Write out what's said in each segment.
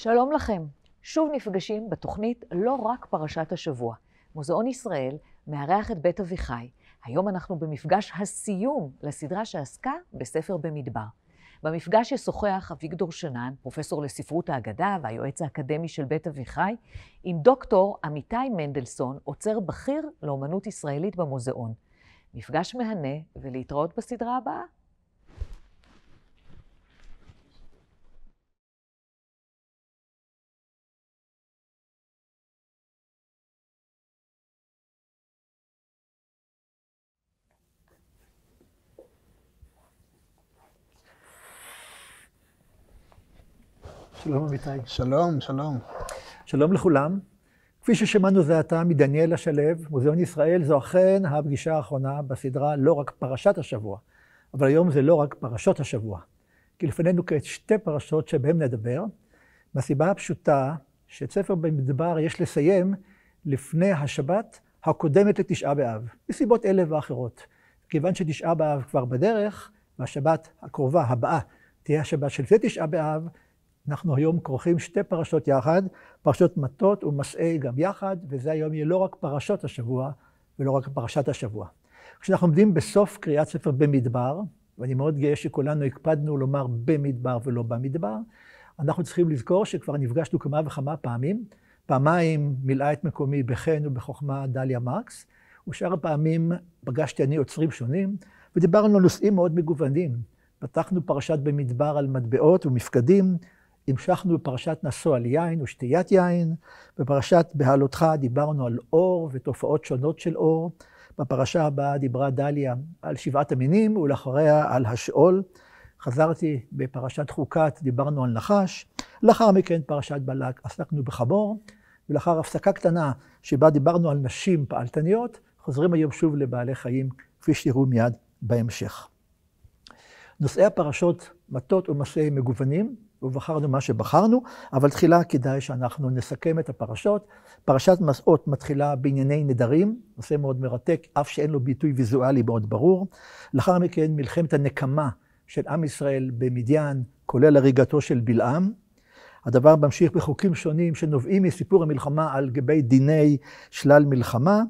שלום לכם. שוב נפגשים בתוכנית לא רק פרשת השבוע. מוזיאון ישראל מארח את בית אביחי. היום אנחנו במפגש הסיום לסדרה שעסקה בספר במדבר. במפגש ישוחח אביגדור שנן, פרופסור לספרות האגדה והיועץ האקדמי של בית אביחי, עם דוקטור אמיתי מנדלסון, עוצר בכיר לאומנות ישראלית במוזיאון. מפגש מהנה ולהתראות בסדרה הבאה. שלום אמיתי. שלום, שלום. שלום לכולם. כפי ששמענו זה עתה מדניאל השלו, מוזיאון ישראל, זו אכן הפגישה האחרונה בסדרה לא רק פרשת השבוע, אבל היום זה לא רק פרשות השבוע. כי לפנינו כשתי פרשות שבהן נדבר, מהסיבה הפשוטה שאת ספר במדבר יש לסיים לפני השבת הקודמת לתשעה באב, מסיבות אלה ואחרות. כיוון שתשעה באב כבר בדרך, והשבת הקרובה הבאה תהיה השבת של זה תשעה באב, אנחנו היום כורכים שתי פרשות יחד, פרשות מטות ומסעי גם יחד, וזה היום יהיה לא רק פרשות השבוע, ולא רק פרשת השבוע. כשאנחנו עומדים בסוף קריאת ספר במדבר, ואני מאוד גאה שכולנו הקפדנו לומר במדבר ולא במדבר, אנחנו צריכים לזכור שכבר נפגשנו כמה וכמה פעמים, פעמיים מילאה את מקומי בחן ובחוכמה דליה מרקס, ושאר הפעמים פגשתי אני עוצרים שונים, ודיברנו על נושאים מאוד מגוונים. פתחנו פרשת במדבר על מטבעות ומפקדים, המשכנו בפרשת נשוא על יין ושתיית יין, בפרשת בהעלותך דיברנו על אור ותופעות שונות של אור, בפרשה הבאה דיברה דליה על שבעת המינים ולאחריה על השאול, חזרתי בפרשת חוקת, דיברנו על נחש, לאחר מכן פרשת בלק עסקנו בחמור, ולאחר הפסקה קטנה שבה דיברנו על נשים פעלתניות, חוזרים היום שוב לבעלי חיים, כפי שתראו מיד בהמשך. נושאי הפרשות מטות ומסעי מגוונים, ובחרנו מה שבחרנו, אבל תחילה כדאי שאנחנו נסכם את הפרשות. פרשת מסעות מתחילה בענייני נדרים, נושא מאוד מרתק, אף שאין לו ביטוי ויזואלי מאוד ברור. לאחר מכן מלחמת הנקמה של עם ישראל במדיין, כולל הריגתו של בלעם. הדבר ממשיך בחוקים שונים שנובעים מסיפור המלחמה על גבי דיני שלל מלחמה.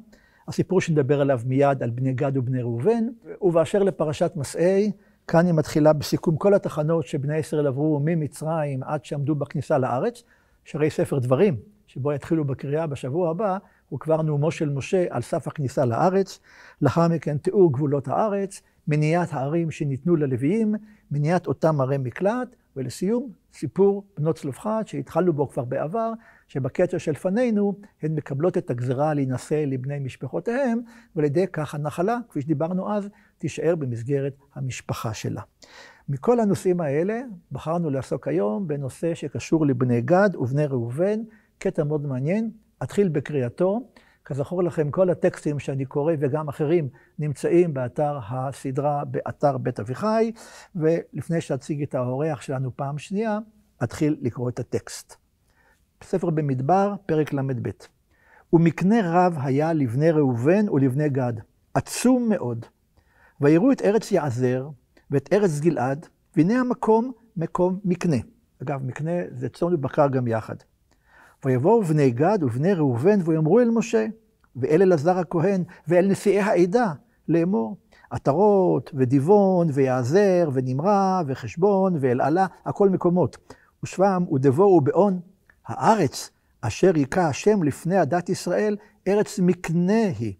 הסיפור שנדבר עליו מיד על בני גד ובני ראובן, ובאשר לפרשת מסעי, כאן היא מתחילה בסיכום כל התחנות שבני ישראל עברו ממצרים עד שעמדו בכניסה לארץ, שהרי ספר דברים, שבו יתחילו בקריאה בשבוע הבא, הוא כבר נאומו של משה על סף הכניסה לארץ, לאחר מכן תיאור גבולות הארץ, מניעת הערים שניתנו ללוויים, מניעת אותם ערי מקלט, ולסיום סיפור בנות צלופחד שהתחלנו בו כבר בעבר, שבקטע של פנינו הן מקבלות את הגזרה להינשא לבני משפחותיהם, ועל ידי כך הנחלה, כפי שדיברנו אז, תישאר במסגרת המשפחה שלה. מכל הנושאים האלה בחרנו לעסוק היום בנושא שקשור לבני גד ובני ראובן, קטע מאוד מעניין, אתחיל בקריאתו. כזכור לכם, כל הטקסטים שאני קורא וגם אחרים נמצאים באתר הסדרה, באתר בית אביחי, ולפני שאציג את האורח שלנו פעם שנייה, אתחיל לקרוא את הטקסט. ספר במדבר, פרק ל"ב. ומקנה רב היה לבני ראובן ולבני גד, עצום מאוד. ויראו את ארץ יעזר ואת ארץ גלעד, והנה המקום מקום מקנה. אגב, מקנה זה צאן ובקר גם יחד. ויבואו בני גד ובני ראובן ויאמרו אל משה, ואל אלעזר הכהן ואל נשיאי העדה, לאמור, עטרות ודיבון ויעזר ונמרה וחשבון ואלעלה, הכל מקומות. ושבם ודבו ובאון, הארץ אשר יקע השם לפני עדת ישראל, ארץ מקנה היא,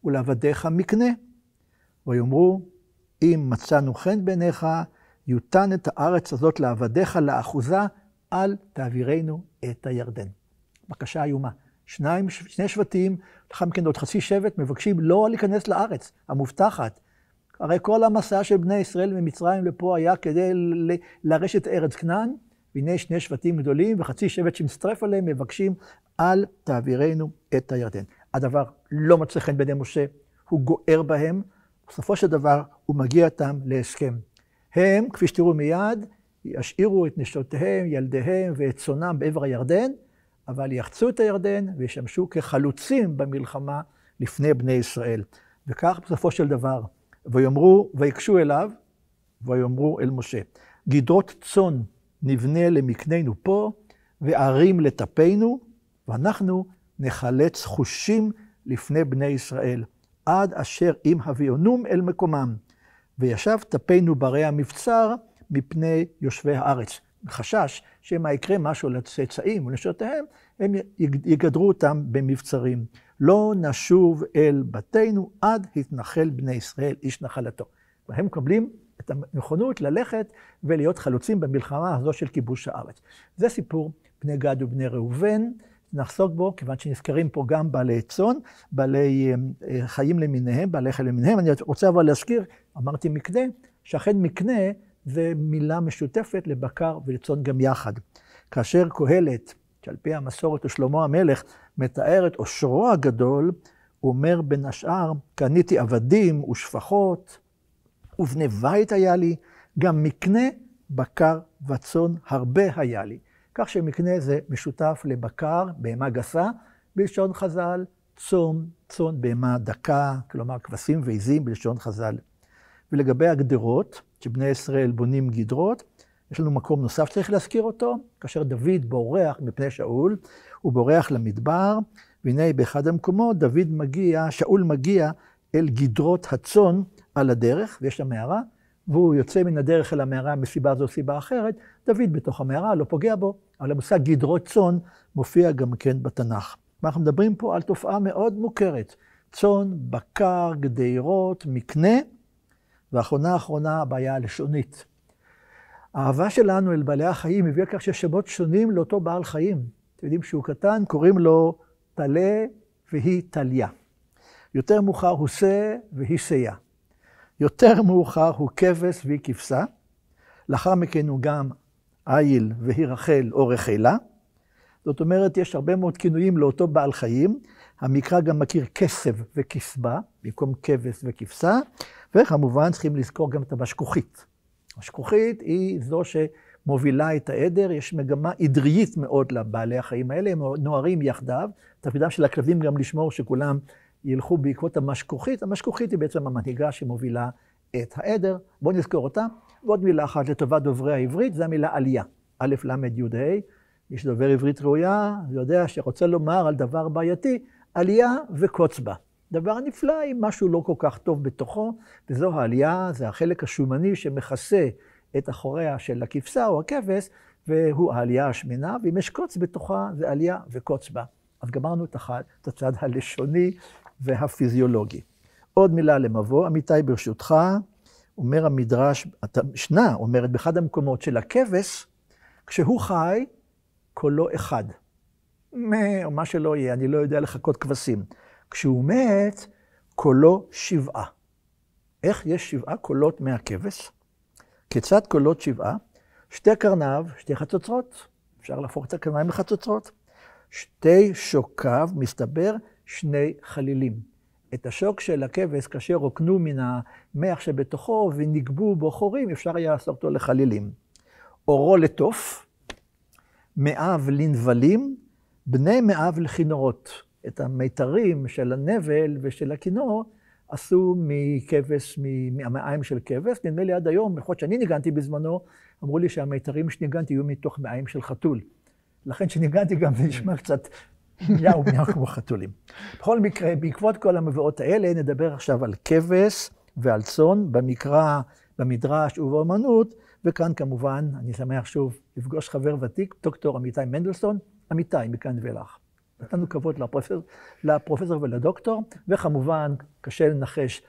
ולעבדיך מקנה. ויאמרו, אם מצאנו חן בעיניך, יותן את הארץ הזאת לעבדיך לאחוזה, אל תעבירנו את הירדן. בקשה איומה. שני שבטים, לאחר מכן עוד חצי שבט, מבקשים לא להיכנס לארץ המובטחת. הרי כל המסע של בני ישראל ממצרים לפה היה כדי לרשת את ארץ כנען, והנה שני שבטים גדולים וחצי שבט שמצטרף עליהם מבקשים, אל תעבירנו את הירדן. הדבר לא מצא חן בעיני משה, הוא גוער בהם, בסופו של דבר הוא מגיע איתם להסכם. הם, כפי שתראו מיד, ישאירו את נשותיהם, ילדיהם ואת צונם בעבר הירדן, אבל יחצו את הירדן וישמשו כחלוצים במלחמה לפני בני ישראל. וכך בסופו של דבר, ויאמרו, ויקשו אליו, ויאמרו אל משה, גדרות צאן נבנה למקננו פה, וערים לטפנו, ואנחנו נחלץ חושים לפני בני ישראל, עד אשר אם הביאונום אל מקומם, וישב טפנו ברי המבצר מפני יושבי הארץ. חשש שמה יקרה משהו לצאצאים ולנשותיהם, הם יגדרו אותם במבצרים. לא נשוב אל בתינו עד התנחל בני ישראל איש נחלתו. והם מקבלים את הנכונות ללכת ולהיות חלוצים במלחמה הזו של כיבוש הארץ. זה סיפור בני גד ובני ראובן, נחסוק בו, כיוון שנזכרים פה גם בעלי צאן, בעלי חיים למיניהם, בעלי חיים למיניהם. אני רוצה אבל להזכיר, אמרתי מקנה, שאכן מקנה זה מילה משותפת לבקר ולצאן גם יחד. כאשר קהלת, שעל פי המסורת ושלמה המלך, מתאר את עושרו הגדול, הוא אומר בין השאר, קניתי עבדים ושפחות, ובני בית היה לי, גם מקנה, בקר וצאן הרבה היה לי. כך שמקנה זה משותף לבקר, בהמה גסה, בלשון חז"ל, צאן בהמה דקה, כלומר כבשים ועזים בלשון חז"ל. ולגבי הגדרות, שבני ישראל בונים גדרות, יש לנו מקום נוסף שצריך להזכיר אותו, כאשר דוד בורח מפני שאול, הוא בורח למדבר, והנה באחד המקומות שאול מגיע אל גדרות הצאן על הדרך, ויש שם מערה, והוא יוצא מן הדרך אל המערה מסיבה זו סיבה אחרת, דוד בתוך המערה לא פוגע בו, אבל המושג גדרות צאן מופיע גם כן בתנ"ך. אנחנו מדברים פה על תופעה מאוד מוכרת, צאן, בקר, גדרות, מקנה, והאחרונה הבעיה הלשונית. האהבה שלנו אל בעלי החיים הביאה כך שיש שמות שונים לאותו בעל חיים. אתם יודעים שהוא קטן, קוראים לו טלה והיא טליה. יותר מאוחר הוא שא והיא שיה. יותר מאוחר הוא כבש והיא כבשה. לאחר מכן הוא גם איל והיא רחל או רחלה. זאת אומרת, יש הרבה מאוד כינויים לאותו בעל חיים. המקרא גם מכיר כסב וכסבה, במקום כבש וכבשה. וכמובן צריכים לזכור גם את המשכוכית. המשכוכית היא זו שמובילה את העדר, יש מגמה עדרית מאוד לבעלי החיים האלה, הם נוערים יחדיו. תפקידם של הכלבים גם לשמור שכולם ילכו בעקבות המשכוכית. המשכוכית היא בעצם המנהיגה שמובילה את העדר. בואו נזכור אותה. ועוד מילה אחת לטובת דוברי העברית, זה המילה עלייה. א' ל' י' ה'. מי שדובר עברית ראויה, יודע שרוצה לומר על דבר בעייתי, עלייה וקוץ בה. דבר נפלא עם משהו לא כל כך טוב בתוכו, וזו העלייה, זה החלק השומני שמכסה את אחוריה של הכבשה או הכבש, והוא העלייה השמנה, ואם יש קוץ בתוכה, זה עלייה וקוץ בה. אז גמרנו את הצד הלשוני והפיזיולוגי. עוד מילה למבוא, אמיתי ברשותך, אומר המדרש, המשנה אומרת באחד המקומות של הכבש, כשהוא חי, קולו אחד. או מה שלא יהיה, אני לא יודע לחכות כבשים. כשהוא מת, קולו 7. איך יש 7 קולות מהכבש? כיצד קולות 7? 2 קרניו, 2 חצוצרות. אפשר להפוך את הקרניים לחצוצרות. 2 שוקיו, מסתבר, 2 חלילים. את השוק של הכבש, כאשר רוקנו מן המח שבתוכו ונגבו בו חורים, אפשר היה לעשות אותו לחלילים. אורו לתוף, מאיו לנבלים, בני מאיו לכינורות. את המיתרים של הנבל ושל הכינור עשו מכבש, מהמעיים של כבש. נדמה לי עד היום, יכול להיות שאני ניגנתי בזמנו, אמרו לי שהמיתרים שניגנתי יהיו מתוך מעיים של חתול. לכן שניגנתי גם זה נשמע קצת מיהו כמו חתולים. בכל מקרה, בעקבות כל המבואות האלה, נדבר עכשיו על כבש ועל צאן, במקרא, במדרש ובאמנות, וכאן כמובן, אני שמח שוב לפגוש חבר ותיק, דוקטור אמיתי מנדלסון, אמיתי מכאן ואילך. נתנו כבוד לפרופסור ולדוקטור, וכמובן קשה לנחש,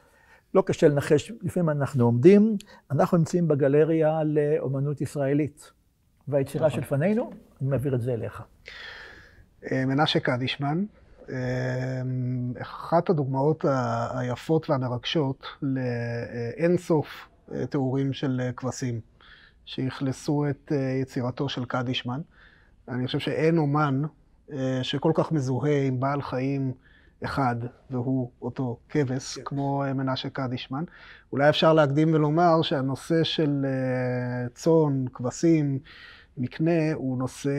לא קשה לנחש, לפעמים אנחנו עומדים, אנחנו נמצאים בגלריה לאומנות ישראלית, והיצירה של פנינו, אני מעביר את זה אליך. מנשה קדישמן, אחת הדוגמאות היפות והמרגשות לאינסוף תיאורים של כבשים, שהכלסו את יצירתו של קדישמן. אני חושב שאין אומן שכל כך מזוהה עם בעל חיים אחד, והוא אותו כבש, כמו מנשה קדישמן. אולי אפשר להקדים ולומר שהנושא של צאן, כבשים, מקנה, הוא נושא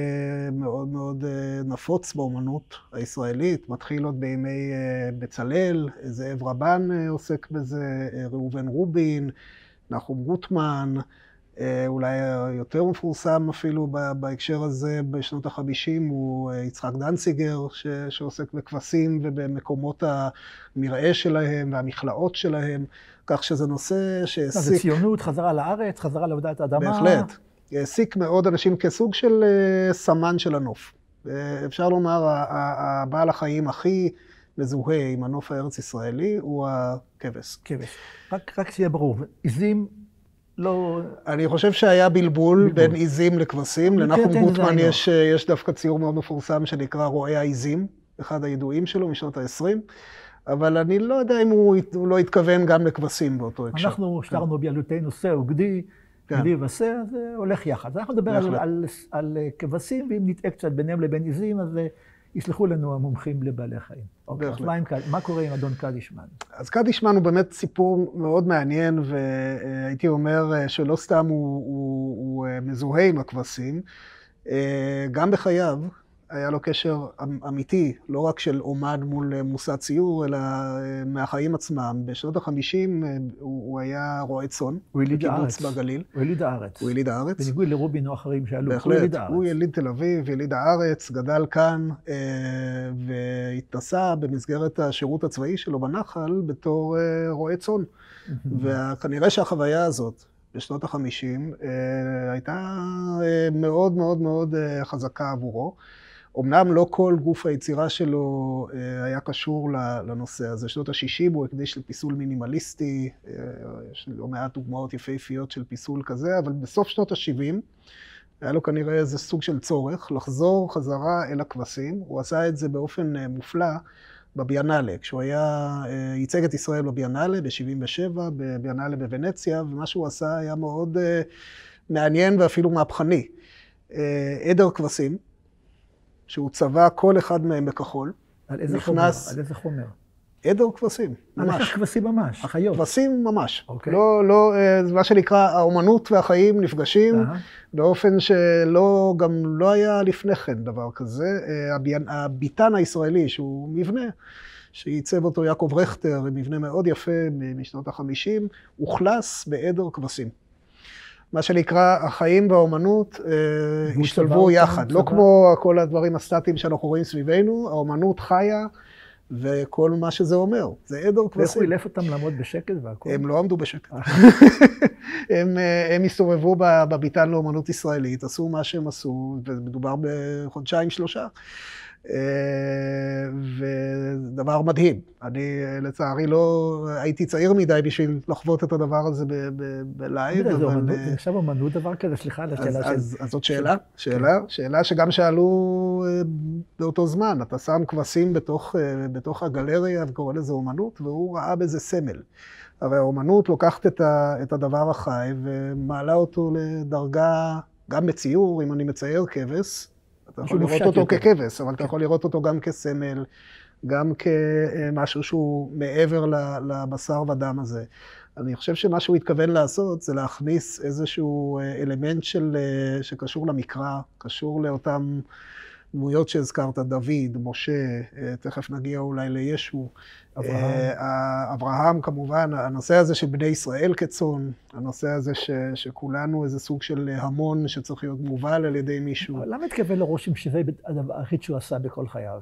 מאוד מאוד נפוץ באומנות הישראלית. מתחיל עוד בימי בצלאל, זאב רבן עוסק בזה, ראובן רובין, נחום גוטמן, אולי יותר מפורסם אפילו בהקשר הזה בשנות ה-50 הוא יצחק דנציגר, שעוסק בכבשים ובמקומות המרעה שלהם והמכלאות שלהם, כך שזה נושא שהעסיק... זה ציונות, חזרה לארץ, חזרה לעבודת האדמה. בהחלט. העסיק מאוד אנשים כסוג של סמן של הנוף. אפשר לומר, הבעל החיים הכי מזוהה עם הנוף הארץ-ישראלי הוא הכבש. כבש. רק שיהיה ברור, עיזים לא... אני חושב שהיה בלבול בין עיזים לכבשים. לנחום גוטמן יש דווקא ציור מאוד מפורסם שנקרא רועה העיזים, אחד הידועים שלו משנות ה-20, אבל אני לא יודע אם הוא לא התכוון גם לכבשים באותו הקשר. אנחנו שרנו בילדותנו שא וגדי, גדי ושא, אז זה הולך יחד. אנחנו נדבר על כבשים, ואם נתאה קצת ביניהם לבין עיזים, אז יסלחו לנו המומחים לבעלי חיים. מה קורה עם אדון קדישמן? אז קדישמן הוא באמת סיפור מאוד מעניין, והייתי אומר שלא סתם הוא מזוהה עם הכבשים, גם בחייו היה לו קשר אמיתי, לא רק של אומן מול מושא ציור, אלא מהחיים עצמם. בשנות ה-50 הוא היה רועה צאן, בקיבוץ בגליל. הוא יליד הארץ. הוא יליד הארץ. בניגוד לרובין או אחרים שעלו, הוא יליד הארץ. הוא יליד תל אביב, יליד הארץ, גדל כאן, והתנסה במסגרת השירות הצבאי שלו בנחל בתור רועה צאן. וכנראה שהחוויה הזאת, בשנות ה-50, הייתה מאוד מאוד מאוד חזקה עבורו. אמנם לא כל גוף היצירה שלו היה קשור לנושא הזה. שנות ה-60 הוא הקדיש לפיסול מינימליסטי, יש לא מעט דוגמאות יפהפיות של פיסול כזה, אבל בסוף שנות ה-70 היה לו כנראה איזה סוג של צורך לחזור חזרה אל הכבשים. הוא עשה את זה באופן מופלא בביאנלה, כשהוא ייצג את ישראל בביאנלה ב-77, בביאנלה בוונציה, ומה שהוא עשה היה מאוד מעניין ואפילו מהפכני. עדר כבשים, שהוא צבע כל אחד מהם בכחול. על איזה חומר? על איזה חומר? עדר כבשים, ממש. על כבשים ממש, החיות. כבשים ממש. לא, מה שנקרא, האומנות והחיים נפגשים, באופן שלא, גם לא היה לפני כן דבר כזה. הביטן הישראלי, שהוא מבנה, שייצב אותו יעקב רכטר, מבנה מאוד יפה משנות ה-50, הוכלס בעדר כבשים. מה שנקרא, החיים והאומנות השתלבו יחד. לא כמו כל הדברים הסטטיים שאנחנו רואים סביבנו, האומנות חיה, וכל מה שזה אומר. זה עדר כבשים. ואיך הוא אילף אותם לעמוד בשקט והכל? הם לא עמדו בשקט. הם הסתובבו בביתן לאומנות ישראלית, עשו מה שהם עשו, ומדובר בחודשיים 3. ודבר מדהים. אני לצערי לא הייתי צעיר מדי בשביל לחוות את הדבר הזה בלייב. זה עכשיו אומנות דבר כזה, סליחה על השאלה של... אז זאת שאלה שגם שאלו באותו זמן. אתה שם כבשים בתוך הגלריה וקורא לזה אומנות, והוא ראה בזה סמל. הרי האומנות לוקחת את הדבר החי ומעלה אותו לדרגה, גם בציור, אם אני מצייר כבש, אתה יכול לראות אותו ככבש, אבל אתה יכול לראות אותו גם כסמל, גם כמשהו שהוא מעבר לבשר ודם הזה. אני חושב שמה שהוא התכוון לעשות זה להכניס איזשהו אלמנט שקשור למקרא, קשור לאותם דמויות שהזכרת, דוד, משה, תכף נגיע אולי לישו, אברהם כמובן, הנושא הזה של בני ישראל כצאן, הנושא הזה שכולנו איזה סוג של המון שצריך להיות מובל על ידי מישהו. למה התכוון לרושם שזה הדבר היחיד שהוא עשה בכל חייו?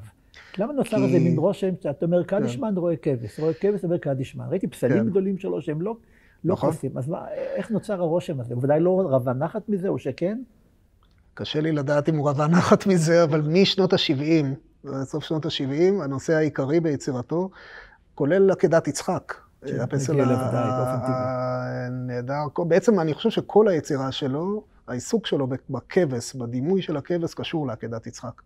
למה נוצר איזה מין רושם שאתה אומר קדישמן רואה כבש, אומר קדישמן? ראיתי פסלים גדולים שלו שהם לא כבשים, אז איך נוצר הרושם הזה? הוא ודאי לא רבה נחת מזה או שכן? קשה לי לדעת אם הוא רבה נחת מזה, אבל משנות ה-70, סוף שנות ה-70, הנושא העיקרי ביצירתו, כולל עקדת יצחק. הפסל הנהדר. בעצם אני חושב שכל היצירה שלו, העיסוק שלו בכבש, בדימוי של הכבש, קשור לעקדת יצחק.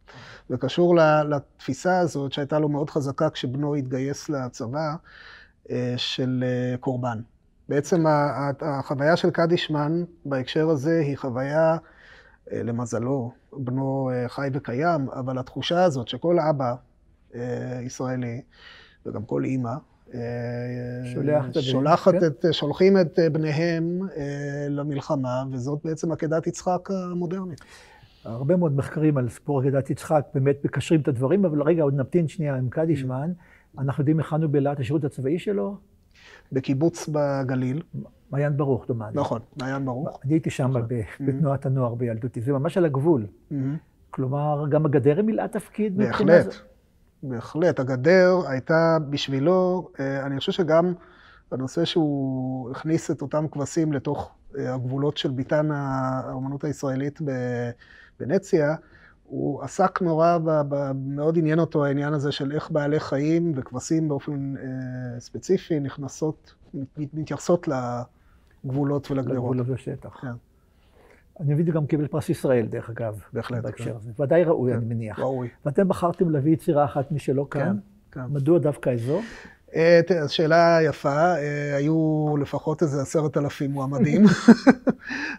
וקשור לתפיסה הזאת שהייתה לו מאוד חזקה כשבנו התגייס לצבא של קורבן. בעצם החוויה של קדישמן בהקשר הזה היא חוויה, למזלו, בנו חי וקיים, אבל התחושה הזאת שכל אבא ישראלי, וגם כל אימא, שולחים את בניהם למלחמה, וזאת בעצם עקדת יצחק המודרנית. הרבה מאוד מחקרים על סיפור עקדת יצחק באמת מקשרים את הדברים, אבל רגע, עוד נמתין שנייה עם קדישמן. אנחנו יודעים הכנו בלהט השירות הצבאי שלו? בקיבוץ בגליל. מעיין ברוך, דומני. נכון, מעיין ברוך. אני הייתי שם בתנועת הנוער בילדותי, זה ממש על הגבול. כלומר, גם הגדר מילאה תפקיד מבחינה בהחלט, בהחלט. הגדר הייתה בשבילו, אני חושב שגם בנושא שהוא הכניס את אותם כבשים לתוך הגבולות של ביתן האומנות הישראלית בוונציה, הוא עסק נורא, מאוד עניין אותו העניין הזה של איך בעלי חיים וכבשים באופן ספציפי מתייחסות לגבולות ולגדרות. לגבולות בשטח. כן. אני מבין גם קיבל פרס ישראל, דרך אגב. בהחלט. בהקשר הזה. ודאי ראוי, אני מניח. ראוי. ואתם בחרתם להביא יצירה אחת משלו כאן. כן. מדוע דווקא זו? אז שאלה יפה, היו לפחות איזה 10,000 מועמדים,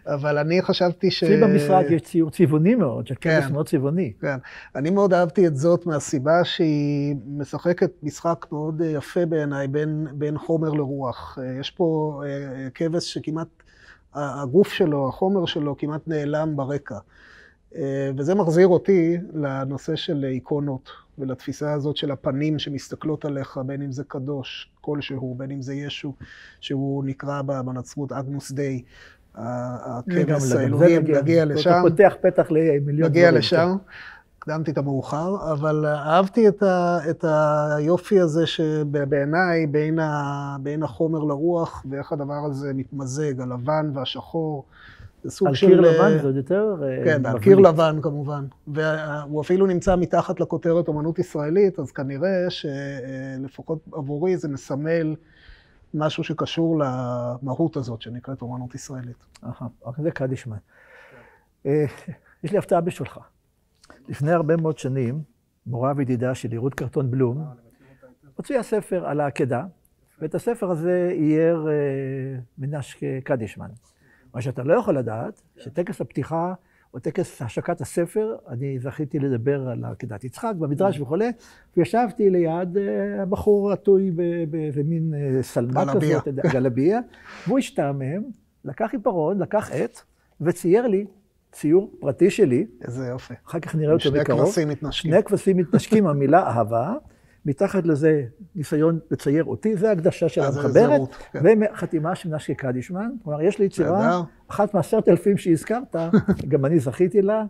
אבל אני חשבתי אצלי במשרד יש ציור צבעוני מאוד, שכבש מאוד צבעוני. כן, אני מאוד אהבתי את זאת מהסיבה שהיא משחקת משחק מאוד יפה בעיניי בין חומר לרוח. יש פה כבש שכמעט, הגוף שלו, החומר שלו כמעט נעלם ברקע. וזה מחזיר אותי לנושא של איקונות, ולתפיסה הזאת של הפנים שמסתכלות עליך, בין אם זה קדוש כלשהו, בין אם זה ישו, שהוא נקרא בנצרות אגנוס דיי, הכבש האלוהים, נגיע לשם. אתה פותח פתח למיליון נגיע לשם, קדמתי את המאוחר, אבל אהבתי את היופי הזה שבעיניי בין החומר לרוח, ואיך הדבר הזה מתמזג, הלבן והשחור. על קיר לבן זה עוד יותר... כן, על קיר לבן כמובן. והוא אפילו נמצא מתחת לכותרת אומנות ישראלית, אז כנראה שלפחות עבורי זה מסמל משהו שקשור למהות הזאת שנקראת אומנות ישראלית. זה קדישמן. יש לי הפתעה בשבילך. לפני הרבה מאוד שנים, מורה וידידה שלי, רות קרטון בלום, הוציאה ספר על העקדה, ואת הספר הזה אייר מנש קדישמן. מה שאתה לא יכול לדעת, שטקס הפתיחה או טקס השקת הספר, אני זכיתי לדבר על עקדת יצחק במדרש וכו', וישבתי ליד הבחור עטוי במין סלמה כזאת, גלביה, והוא השתעמם, לקח עיפרון, לקח עט, וצייר לי ציור פרטי שלי. איזה יופי. אחר כך נראה אותו בקרוב. שני כבשים מתנשקים. שני כבשים מתנשקים, המילה אהבה. מתחת לזה ניסיון לצייר אותי, זה הקדשה של המחברת, וחתימה של נשקי קדישמן. כלומר, יש לי יצירה, אחת מ10,000 שהזכרת, גם אני זכיתי לה,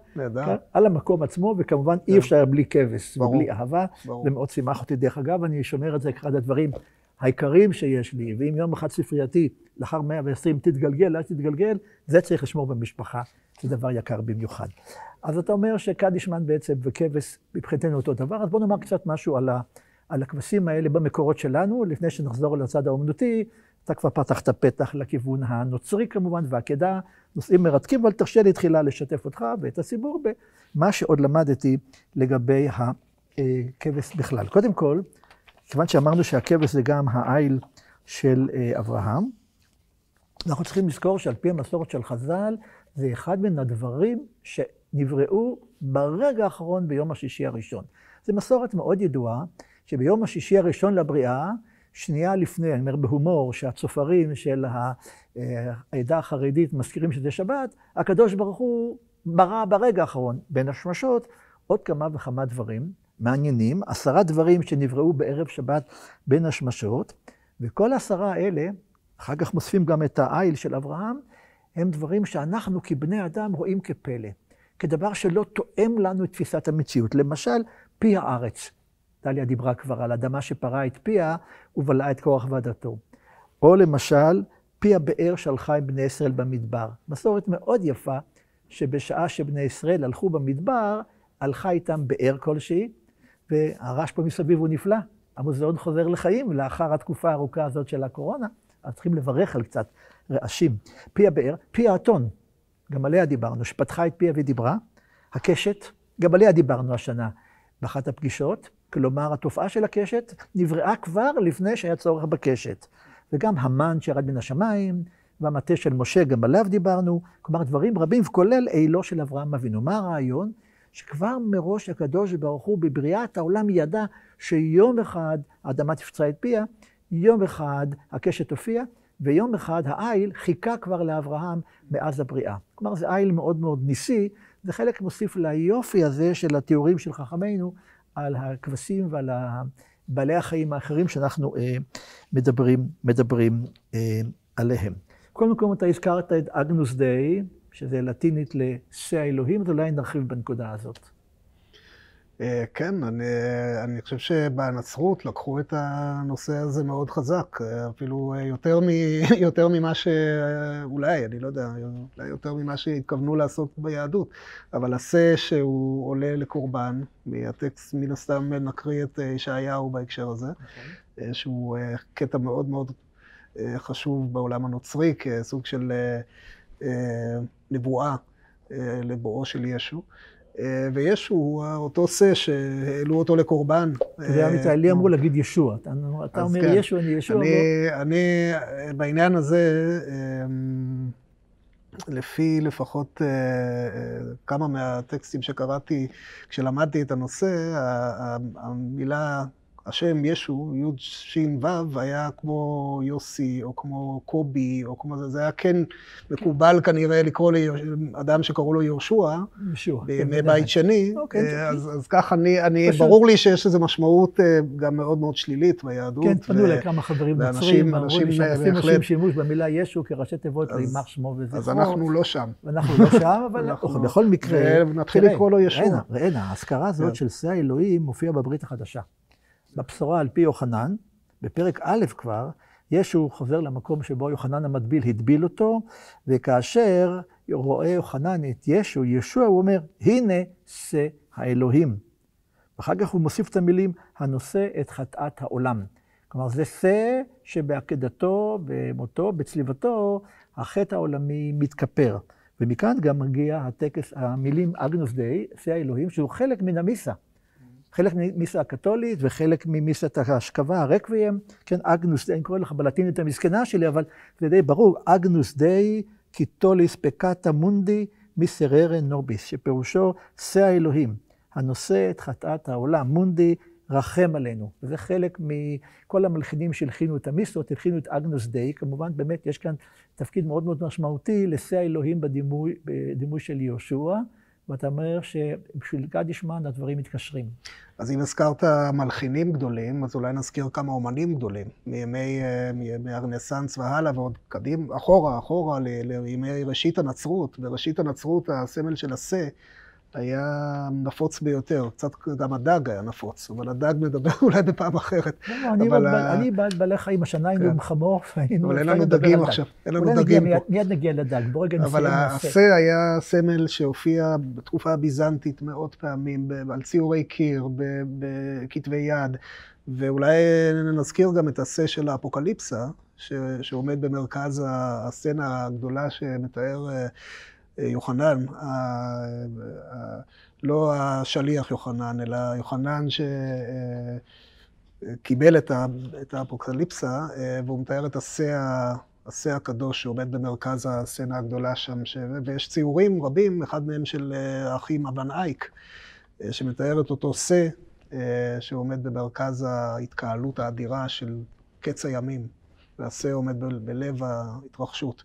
על המקום עצמו, וכמובן אי אפשר בלי כבש ובלי אהבה. זה מאוד שימח אותי. דרך אגב, אני שומר את זה כאחד הדברים העיקריים שיש לי, ואם יום אחד ספרייתי, לאחר 120 תתגלגל, אז תתגלגל, זה צריך לשמור במשפחה, זה דבר יקר במיוחד. אז אתה אומר שקדישמן בעצם וכבש מבחינתנו אותו דבר, אז בוא נאמר קצת משהו על הכבשים האלה במקורות שלנו, לפני שנחזור לצד האומנותי, אתה כבר פתחת פתח לכיוון הנוצרי כמובן, והעקדה, נושאים מרתקים, אבל תרשה לי תחילה לשתף אותך ואת הציבור במה שעוד למדתי לגבי הכבש בכלל. קודם כל, כיוון שאמרנו שהכבש זה גם העיל של אברהם, אנחנו צריכים לזכור שעל פי המסורת של חז"ל, זה אחד מן הדברים שנבראו ברגע האחרון ביום השישי הראשון. זו מסורת מאוד ידועה, שביום השישי הראשון לבריאה, שנייה לפני, אני אומר בהומור, שהצופרים של העדה החרדית מזכירים שזה שבת, הקדוש ברוך הוא ברא ברגע האחרון, בין השמשות, עוד כמה וכמה דברים מעניינים, 10 דברים שנבראו בערב שבת בין השמשות, וכל 10 האלה, אחר כך מוספים גם את העיל של אברהם, הם דברים שאנחנו כבני אדם רואים כפלא, כדבר שלא תואם לנו את תפיסת המציאות. למשל, פי הארץ. דליה דיברה כבר על אדמה שפרה את פיה ובלעה את כוח ועדתו. או למשל, פי הבאר שהלכה עם בני ישראל במדבר. מסורת מאוד יפה, שבשעה שבני ישראל הלכו במדבר, הלכה איתם באר כלשהי, והרעש פה מסביב הוא נפלא. המוזיאון חוזר לחיים לאחר התקופה הארוכה הזאת של הקורונה, אז צריכים לברך על קצת רעשים. פי הבאר, פי האתון, גם עליה דיברנו, שפתחה את פיה ודיברה. הקשת, גם עליה דיברנו השנה באחת הפגישות, כלומר התופעה של הקשת נבראה כבר לפני שהיה צורך בקשת. וגם המן שירד מן השמיים, והמטה של משה, גם עליו דיברנו, כלומר דברים רבים, וכולל אילו של אברהם אבינו. מה הרעיון? שכבר מראש הקדוש ברוך הוא בבריאת העולם ידע שיום אחד האדמה תפצה את פיה, יום אחד הקשת הופיע, ויום אחד העיל חיכה כבר לאברהם מאז הבריאה. כלומר זה עיל מאוד מאוד ניסי, זה חלק מוסיף ליופי הזה של התיאורים של חכמינו על הכבשים ועל בעלי החיים האחרים שאנחנו מדברים עליהם. בכל מקום אתה הזכרת את אגנוס דיי, שזה לטינית לשא האלוהים, אז אולי נרחיב בנקודה הזאת. כן, אני חושב שבנצרות לקחו את הנושא הזה מאוד חזק, אפילו יותר ממה שאולי, אני לא יודע, אולי יותר ממה שהתכוונו לעשות ביהדות, אבל השא שהוא עולה לקורבן, מהטקסט מן הסתם נקריא את ישעיהו בהקשר הזה, שהוא קטע מאוד מאוד חשוב בעולם הנוצרי, כסוג של נבואה לבואו של ישו. וישו, אותו שא שהעלו אותו לקורבן. אתה יודע, לי אמרו להגיד ישוע. אתה אומר ישו, אני ישוע. אני בעניין הזה, לפי לפחות כמה מהטקסטים שקראתי כשלמדתי את הנושא, המילה, השם ישו, י' ש' ו', היה כמו יוסי, או כמו קובי, או כמו זה היה כן מקובל כנראה לקרוא לאדם שקראו לו יהושע, בימי בית שני, אז ככה ברור לי שיש איזו משמעות גם מאוד מאוד שלילית ביהדות. כן, פנו לכמה חברים נוצרים, אמרו לי שאנשים עושים שימוש במילה ישו כראשי תיבות יימח שמו וזכרו. אז אנחנו לא שם. אנחנו לא שם, אבל בכל מקרה, נתחיל לקרוא לו ישוע. ראינה, ההזכרה הזאת של שא האלוהים מופיעה בברית החדשה. בבשורה על פי יוחנן, בפרק א' כבר, ישו חוזר למקום שבו יוחנן המטביל הדביל אותו, וכאשר רואה יוחנן את ישוע, הוא אומר, הנה שא האלוהים. ואחר כך הוא מוסיף את המילים, הנושא את חטאת העולם. כלומר, זה שא שבעקדתו, במותו, בצליבתו, החטא העולמי מתכפר. ומכאן גם מגיע הטקס, המילים אגנוס דיי, שא האלוהים, שהוא חלק מן המיסה. חלק ממיסה הקתולית וחלק ממיסת ההשכבה, הרקוויאם, כן, אגנוס דיי, אני קורא לך בלטינית המסכנה שלי, אבל זה די ברור, אגנוס דיי, קיטוליס פקטה מונדי, מיסררה נורביס, שפירושו שא האלוהים, הנושא את חטאת העולם, מונדי רחם עלינו. וזה חלק מכל המלחינים שהלחינו את המיסות, הלחינו את אגנוס דיי, כמובן באמת יש כאן תפקיד מאוד מאוד משמעותי לשא האלוהים בדימוי של יהושע, ואתה אומר שבשביל קדישמן הדברים מתקשרים. אז אם הזכרת מלחינים גדולים, אז אולי נזכיר כמה אומנים גדולים, מימי הרנסנס והלאה, ועוד קדים, אחורה לימי ראשית הנצרות. בראשית הנצרות הסמל של השא היה נפוץ ביותר, קצת גם הדג היה נפוץ, אבל הדג מדבר אולי בפעם אחרת. אני בעלי חיים, השנה היינו עם חמור, אבל אין לנו דגים עכשיו, אין לנו דגים פה. מיד נגיע לדג, בוא רגע נסיים. אבל השא היה סמל שהופיע בתקופה הביזנטית מאות פעמים, על ציורי קיר, בכתבי יד, ואולי נזכיר גם את השא של האפוקליפסה, שעומד במרכז הסצנה הגדולה שמתאר יוחנן, לא השליח יוחנן, אלא יוחנן שקיבל את האפוקליפסה, והוא מתאר את השא הקדוש שעומד במרכז הסצנה הגדולה שם, ויש ציורים רבים, אחד מהם של האחים אבן אייק, שמתאר את אותו שא שעומד במרכז ההתקהלות האדירה של קץ הימים. והשא עומד בלב ההתרחשות.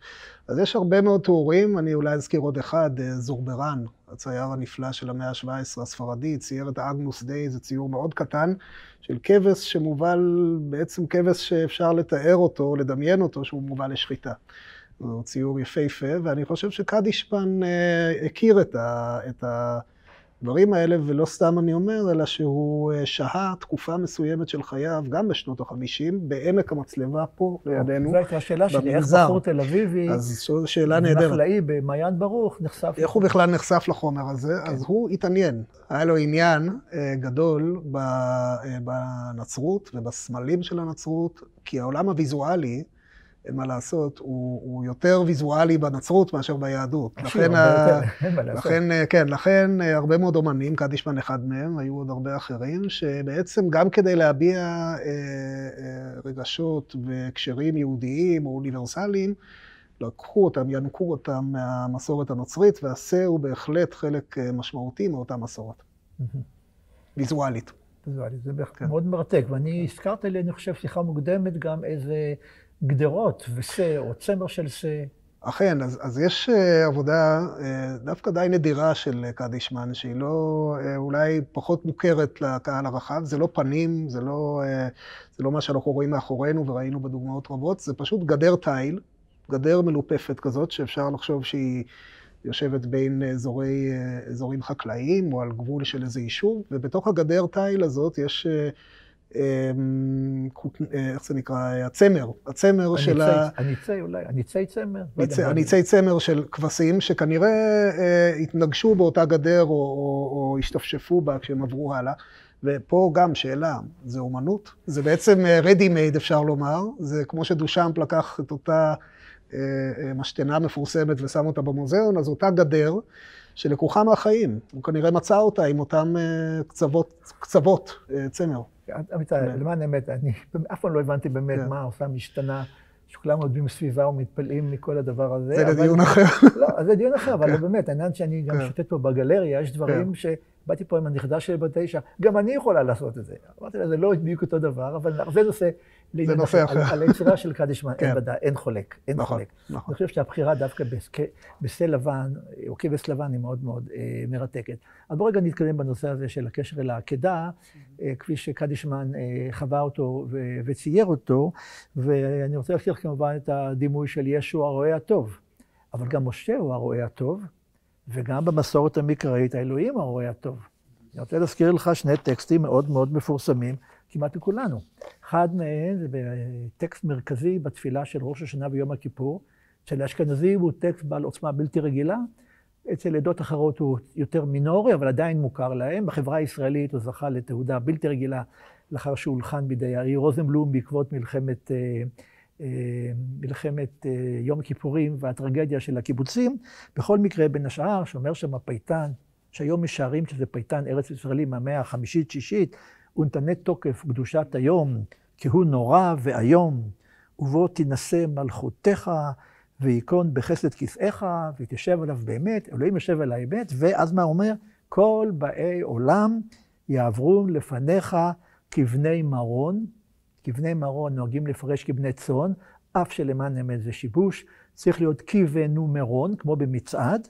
אז יש הרבה מאוד תיאורים, אני אולי אזכיר עוד אחד, זורברן, הצייר הנפלא של המאה ה-17 הספרדי, צייר את האגנוס דיי, זה ציור מאוד קטן, של כבש שמובל, בעצם כבש שאפשר לתאר אותו, לדמיין אותו, שהוא מובל לשחיטה. הוא ציור יפהפה, ואני חושב שקדישמן הכיר את הדברים האלה, ולא סתם אני אומר, אלא שהוא שהה תקופה מסוימת של חייו, גם בשנות ה-50, בעמק המצלבה פה לידינו. זו הייתה השאלה שלי, איך בחור תל אביבי, אז שאלה נהדרת. נחלאי במעיין ברוך, נחשף. איך הוא בכלל נחשף לחומר הזה? אז הוא התעניין. היה לו עניין גדול בנצרות ובסמלים של הנצרות, כי העולם הוויזואלי, אין מה לעשות, הוא יותר ויזואלי בנצרות מאשר ביהדות. לכן הרבה מאוד אומנים, קדישמן אחד מהם, היו עוד הרבה אחרים, שבעצם גם כדי להביע רגשות וקשרים יהודיים או אוניברסליים, לקחו אותם, ינקו אותם מהמסורת הנוצרית, והשא הוא בהחלט חלק משמעותי מאותה מסורת. ויזואלית. זה מאוד מרתק, ואני הזכרת לי, אני חושב, שיחה מוקדמת גם איזה גדרות ושא, או צמר של שא, אכן, אז יש עבודה דווקא די נדירה של קדישמן, שהיא לא, אולי פחות מוכרת לקהל הרחב. זה לא פנים, זה לא מה שאנחנו רואים מאחורינו וראינו בדוגמאות רבות, זה פשוט גדר תיל, גדר מלופפת כזאת, שאפשר לחשוב שהיא יושבת בין אזורים חקלאיים או על גבול של איזה יישוב, ובתוך הגדר תיל הזאת יש, איך זה נקרא, הצמר של הניצי צמר. הניצי צמר של כבשים, שכנראה התנגשו באותה גדר או השתפשפו בה כשהם עברו הלאה. ופה גם שאלה, זה אומנות? זה בעצם ready made אפשר לומר, זה כמו שדושאמפ לקח את אותה משתנה מפורסמת ושם אותה במוזיאון, אז אותה גדר שלקוחה מהחיים, הוא כנראה מצא אותה עם אותם קצוות צמר. אמיתי, למען האמת, אני אף פעם לא הבנתי באמת מה עושה משתנה, שכולם עובדים סביבה ומתפלאים מכל הדבר הזה. זה לדיון אחר. לא, זה דיון אחר, אבל באמת, העניין שאני גם שוטט פה בגלריה, יש דברים שבאתי פה עם הנכדה שלי ב9, גם אני יכולה לעשות את זה. אמרתי לה, זה לא בדיוק אותו דבר, אבל זה נושא על היצירה של קדישמן, אין חולק, אין חולק. אני חושב שהבחירה דווקא בסל לבן, או כבש לבן, היא מאוד מאוד מרתקת. אז בואו רגע נתקדם בנושא הזה של הקשר אל העקדה, כפי שקדישמן חווה אותו וצייר אותו, ואני רוצה להזכיר כמובן את הדימוי של ישו הרועה הטוב, אבל גם משה הוא הרועה הטוב, וגם במסורת המקראית האלוהים הרועה הטוב. אני רוצה להזכיר לך שני טקסטים מאוד מאוד מפורסמים, כמעט לכולנו. אחד מהם זה טקסט מרכזי בתפילה של ראש השנה ויום הכיפור, של האשכנזים הוא טקסט בעל עוצמה בלתי רגילה, אצל עדות אחרות הוא יותר מינורי, אבל עדיין מוכר להם. בחברה הישראלית הוא זכה לתהודה בלתי רגילה, לאחר שהולחן בידי ארי רוזנבלום בעקבות מלחמת יום הכיפורים והטרגדיה של הקיבוצים. בכל מקרה, בין השאר, שאומר שם הפייטן, שהיום משערים שזה פייטן ארץ ישראלי מהמאה החמישית-שישית, ונתנה תוקף קדושת היום, כי הוא נורא ואיום, ובו תנסה מלכותך, ויקון בחסד כסאיך, ותשב עליו באמת, אלוהים יושב על האמת, ואז מה אומר? כל באי עולם יעברו לפניך כבני מרון. כבני מרון נוהגים לפרש כבני צאן, אף שלמען אמת זה שיבוש, צריך להיות כבנו מרון, כמו במצעד,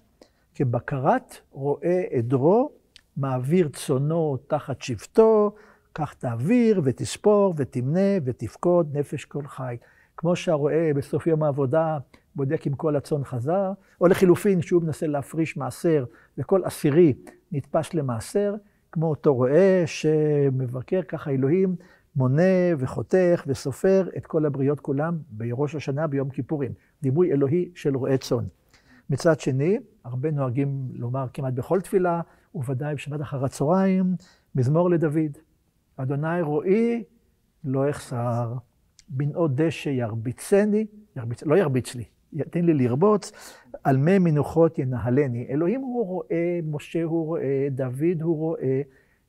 כבקרת רואה עדרו, מעביר צונו תחת שבטו, כך תעביר ותספור ותמנה ותפקוד נפש כל חי. כמו שהרואה בסוף יום העבודה בודק אם כל הצאן חזר, או לחילופין שהוא מנסה להפריש מעשר, וכל עשירי נתפס למעשר, כמו אותו רואה שמבקר ככה אלוהים, מונה וחותך וסופר את כל הבריות כולם בראש השנה ביום כיפורים. דימוי אלוהי של רועה צאן. מצד שני, הרבה נוהגים לומר כמעט בכל תפילה, וודאי בשבת אחר הצהריים, מזמור לדוד. אדוני רואי לא אחסר, בנאות דשא ירביצני, לא ירביץ לי, תן לי לרבוץ, על מי מנוחות ינהלני. אלוהים הוא רואה, משה הוא רואה, דוד הוא רואה,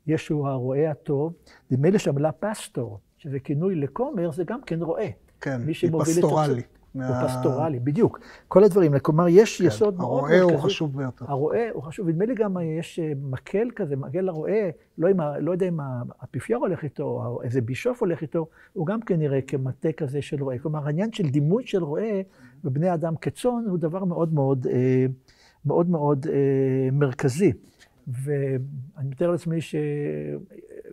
ישו הרועה הטוב. נדמה לי שהמילה פסטור, שזה כינוי לכומר, זה גם כן רועה. כן, היא פסטורלי. הוא פסטורלי, בדיוק. כל הדברים, כלומר, יש יסוד מאוד מרכזי. הרועה הוא חשוב ביותר. הרועה הוא חשוב, נדמה לי גם יש מקל כזה, מקל לרועה, לא יודע אם האפיפיור הולך איתו, או איזה בישוף הולך איתו, הוא גם כנראה כמטה כזה של רועה. כלומר, העניין של דימוי של רועה בבני אדם כצאן, הוא דבר מאוד מאוד מרכזי. ואני מתאר לעצמי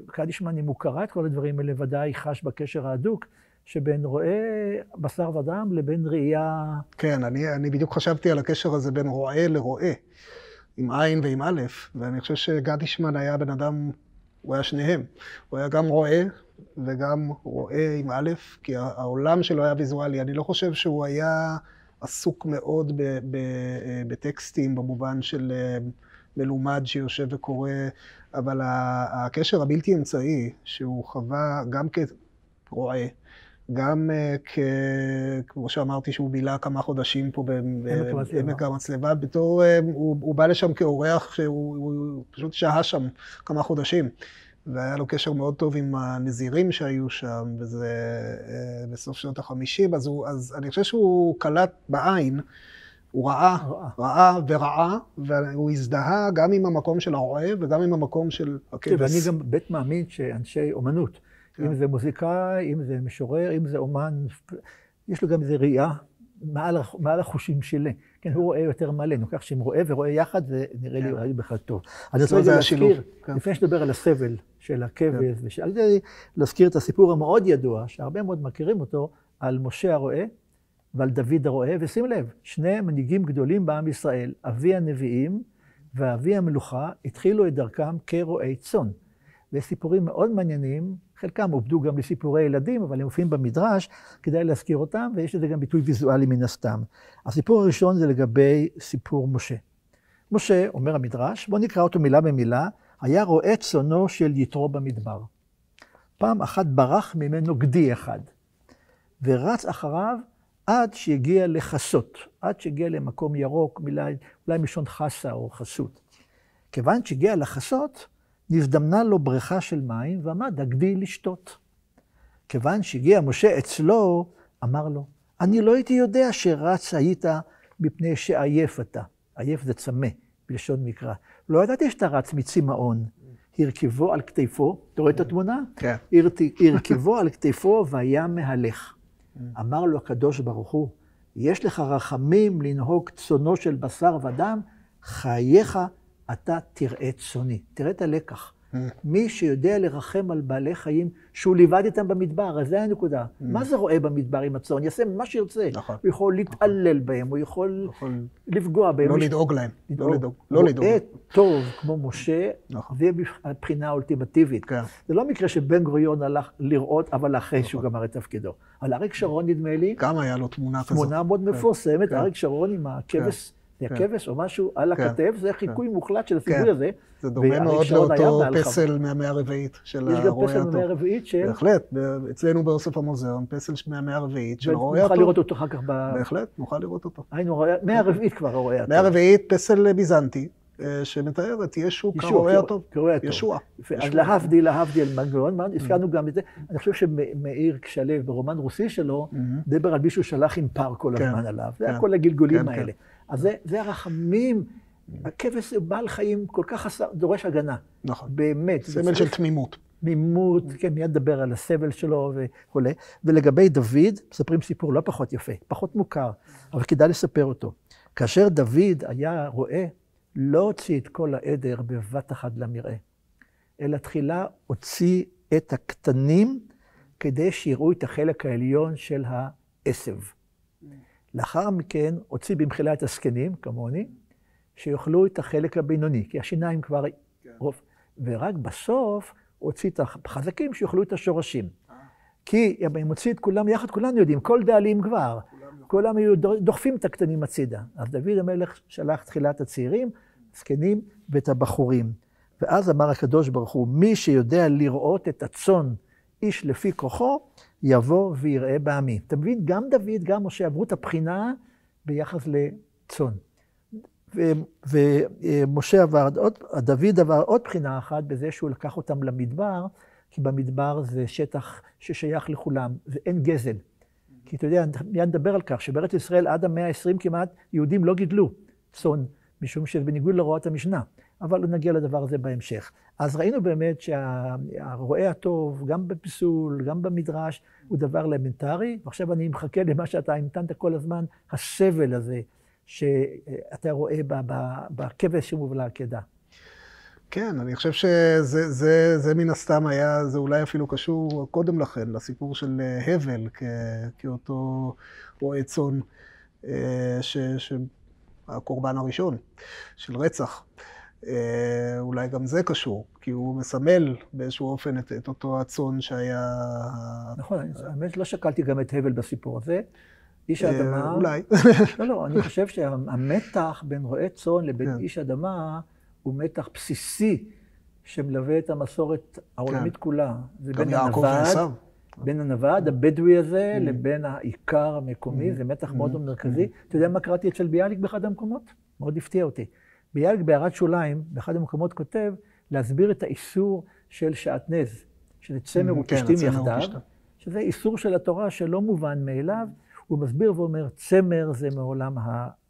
שקדישמן, אם הוא קרא את כל הדברים האלה, ודאי חש בקשר ההדוק, שבין רואה בשר ודם לבין ראייה... כן, אני בדיוק חשבתי על הקשר הזה בין רואה לרואה, עם עין ועם א', ואני חושב שקדישמן היה בן אדם, הוא היה שניהם. הוא היה גם רואה וגם רואה עם א', כי העולם שלו היה ויזואלי. אני לא חושב שהוא היה עסוק מאוד בטקסטים, במובן של מלומד שיושב וקורא, אבל הקשר הבלתי אמצעי, שהוא חווה גם כרואה, גם כמו שאמרתי שהוא בילה כמה חודשים פה בעמק המצלבה, בתור, הוא בא לשם כאורח שהוא פשוט שהה שם כמה חודשים. והיה לו קשר מאוד טוב עם הנזירים שהיו שם, וזה בסוף שנות ה-50, אז אני חושב שהוא קלט בעין, הוא ראה וראה, והוא הזדהה גם עם המקום של הרועה וגם עם המקום של הכבש. ואני גם בית מאמין שאנשי אומנות, אם זה מוזיקאי, אם זה משורר, אם זה אומן, יש לו גם איזו ראייה מעל החושים שלי. כן, הוא רואה יותר מלא, כך שאם רואה ורואה יחד, זה נראה לי בכלל טוב. אז אני רוצה להזכיר, לפני שנדבר על הסבל של הכבש, ושעל זה להזכיר את הסיפור המאוד ידוע, שהרבה מאוד מכירים אותו, על משה הרועה ועל דוד הרועה, ושים לב, שני מנהיגים גדולים בעם ישראל, אבי הנביאים ואבי המלוכה, התחילו את דרכם כרועי צאן. ויש סיפורים מאוד מעניינים, חלקם עובדו גם לסיפורי ילדים, אבל הם מופיעים במדרש, כדאי להזכיר אותם, ויש לזה גם ביטוי ויזואלי מן הסתם. הסיפור הראשון זה לגבי סיפור משה. משה, אומר המדרש, בואו נקרא אותו מילה במילה, היה רועה צאנו של יתרו במדבר. פעם אחת ברח ממנו גדי אחד, ורץ אחריו עד שהגיע לחסות, עד שהגיע למקום ירוק, אולי משון חסה או חסות. כיוון שהגיע לחסות, נזדמנה לו בריכה של מים, ועמד הגדי לשתות. כיוון שהגיע משה אצלו, אמר לו, אני לא הייתי יודע שרץ היית מפני שעייף אתה. עייף זה צמא, בלשון מקרא. לא ידעתי שאתה רץ מצמאון. הרכבו על כתפו, אתה רואה את התמונה? כן. הרכבו על כתפו והיה מהלך. אמר לו הקדוש ברוך הוא, יש לך רחמים לנהוג צונו של בשר ודם, חייך אתה תראה צוני. תראה את הלקח. מי שיודע לרחם על בעלי חיים, שהוא ליבד איתם במדבר, אז זה הנקודה. מה זה רואה במדבר עם הצאן? יעשה מה שירצה. הוא יכול להתעלל בהם, הוא יכול לפגוע בהם. לא לדאוג להם. לא לדאוג. רואה טוב כמו משה, זה הבחינה האולטימטיבית. זה לא מקרה שבן גוריון הלך לראות, אבל אחרי שהוא גמר את תפקידו. אבל אריק שרון, נדמה לי, גם היה לו תמונה כזאת. תמונה מאוד מפורסמת, אריק שרון עם הכבש, זה הכבש או משהו על הכתף, זה חיקוי מוחלט של הסיפור הזה. זה דומה מאוד לאותו פסל מהמאה הרביעית של הרועה הטוב. יש גם פסל מהמאה הרביעית של... בהחלט, אצלנו באוסף המוזיאון, פסל מהמאה הרביעית של הרועה הטוב. נוכל לראות אותו אחר כך בהחלט, נוכל לראות אותו. היינו, מהמאה הרביעית כבר הרועה הטוב. מהמאה הרביעית, פסל ביזנטי, שמתאר את ישו כרועה הטוב. ישוע. אז להבדיל בן גוריון, הזכרנו גם את זה. אני חושב שמאיר שלו ברומן רוסי שלו, דיבר על מישהו שלח עם פר כל הזמן עליו. זה היה כל הגלגולים האלה. אז זה הרחמים, הכבש הוא בעל חיים כל כך דורש הגנה. נכון. באמת. סמל של תמימות. תמימות, כן, מיד נדבר על הסבל שלו וכו'. ולגבי דוד, מספרים סיפור לא פחות יפה, פחות מוכר, אבל כדאי לספר אותו. כאשר דוד היה רועה, לא הוציא את כל העדר בבת אחת למרעה, אלא תחילה הוציא את הקטנים כדי שיראו את החלק העליון של העשב. לאחר מכן הוציא במחילה את הזקנים, כמוני, שיאכלו את החלק הבינוני, כי השיניים כבר רוב. ורק בסוף הוציא את החזקים שיאכלו את השורשים. כי אם הוציא את כולם יחד, כולנו יודעים, כל דאלים כבר. כולם היו דוחפים את הקטנים הצידה. אז דוד המלך שלח תחילת הצעירים, זקנים ואת הבחורים. ואז אמר הקדוש ברוך הוא, מי שיודע לראות את הצאן, איש לפי כוחו, יבוא ויראה בעמי. אתה מבין, גם דוד, גם משה עברו את הבחינה ביחס לצאן. ומשה דוד עבר עוד בחינה אחת בזה שהוא לקח אותם למדבר, כי במדבר זה שטח ששייך לכולם, ואין גזל. כי אתה יודע, מיד נדבר על כך, שבארץ ישראל עד המאה ה-20 כמעט יהודים לא גידלו צאן, משום שזה בניגוד להוראות המשנה. אבל נגיע לדבר הזה בהמשך. אז ראינו באמת שהרועה הטוב, גם בפסול, גם במדרש, הוא דבר אלמנטרי, ועכשיו אני מחכה למה שאתה המתנת כל הזמן, הסבל הזה, שאתה רואה בכבש שמובל העקדה. כן, אני חושב שזה מן הסתם היה, זה אולי אפילו קשור קודם לכן, לסיפור של הבל, כאותו רועה צאן, שהקורבן הראשון של רצח. אולי גם זה קשור, כי הוא מסמל באיזשהו אופן את אותו הצאן שהיה... נכון, האמת לא שקלתי גם את הבל בסיפור הזה. איש האדמה... אולי. לא, אני חושב שהמתח בין רועה צאן לבין איש האדמה הוא מתח בסיסי שמלווה את המסורת העולמית כולה. זה בין הנווד, הבדואי הזה, לבין העיקר המקומי, זה מתח מאוד מרכזי. אתה יודע מה קראתי אצל ביאליק באחד המקומות? מאוד הפתיע אותי. ביאליק בהערת שוליים, באחד המקומות כותב, להסביר את האיסור של שעטנז, שזה צמר ופשתים יחדיו, שזה איסור של התורה שלא מובן מאליו. הוא מסביר ואומר, צמר זה מעולם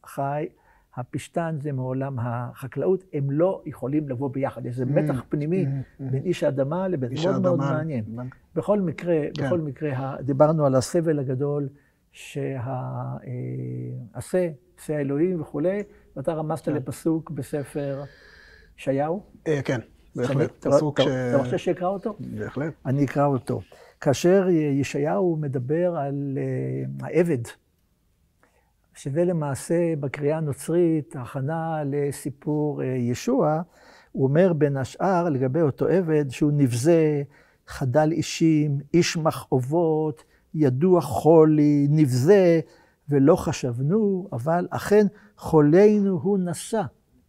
החי, הפשתן זה מעולם החקלאות, הם לא יכולים לבוא ביחד. יש איזה מתח פנימי בין איש האדמה לבין מאוד מאוד מעניין. בכל מקרה, דיברנו על הסבל הגדול עשה האלוהים וכולי, ואתה רמזת לפסוק בספר ישעיהו? כן, בהחלט. פסוק אתה רוצה שיקרא אותו? בהחלט. אני אקרא אותו. כאשר ישעיהו מדבר על העבד, שזה למעשה בקריאה הנוצרית, הכנה לסיפור ישוע, הוא אומר בין השאר לגבי אותו עבד שהוא נבזה, חדל אישים, איש מכאובות, ידוע חולי, נבזה, ולא חשבנו, אבל אכן חולנו הוא נשא.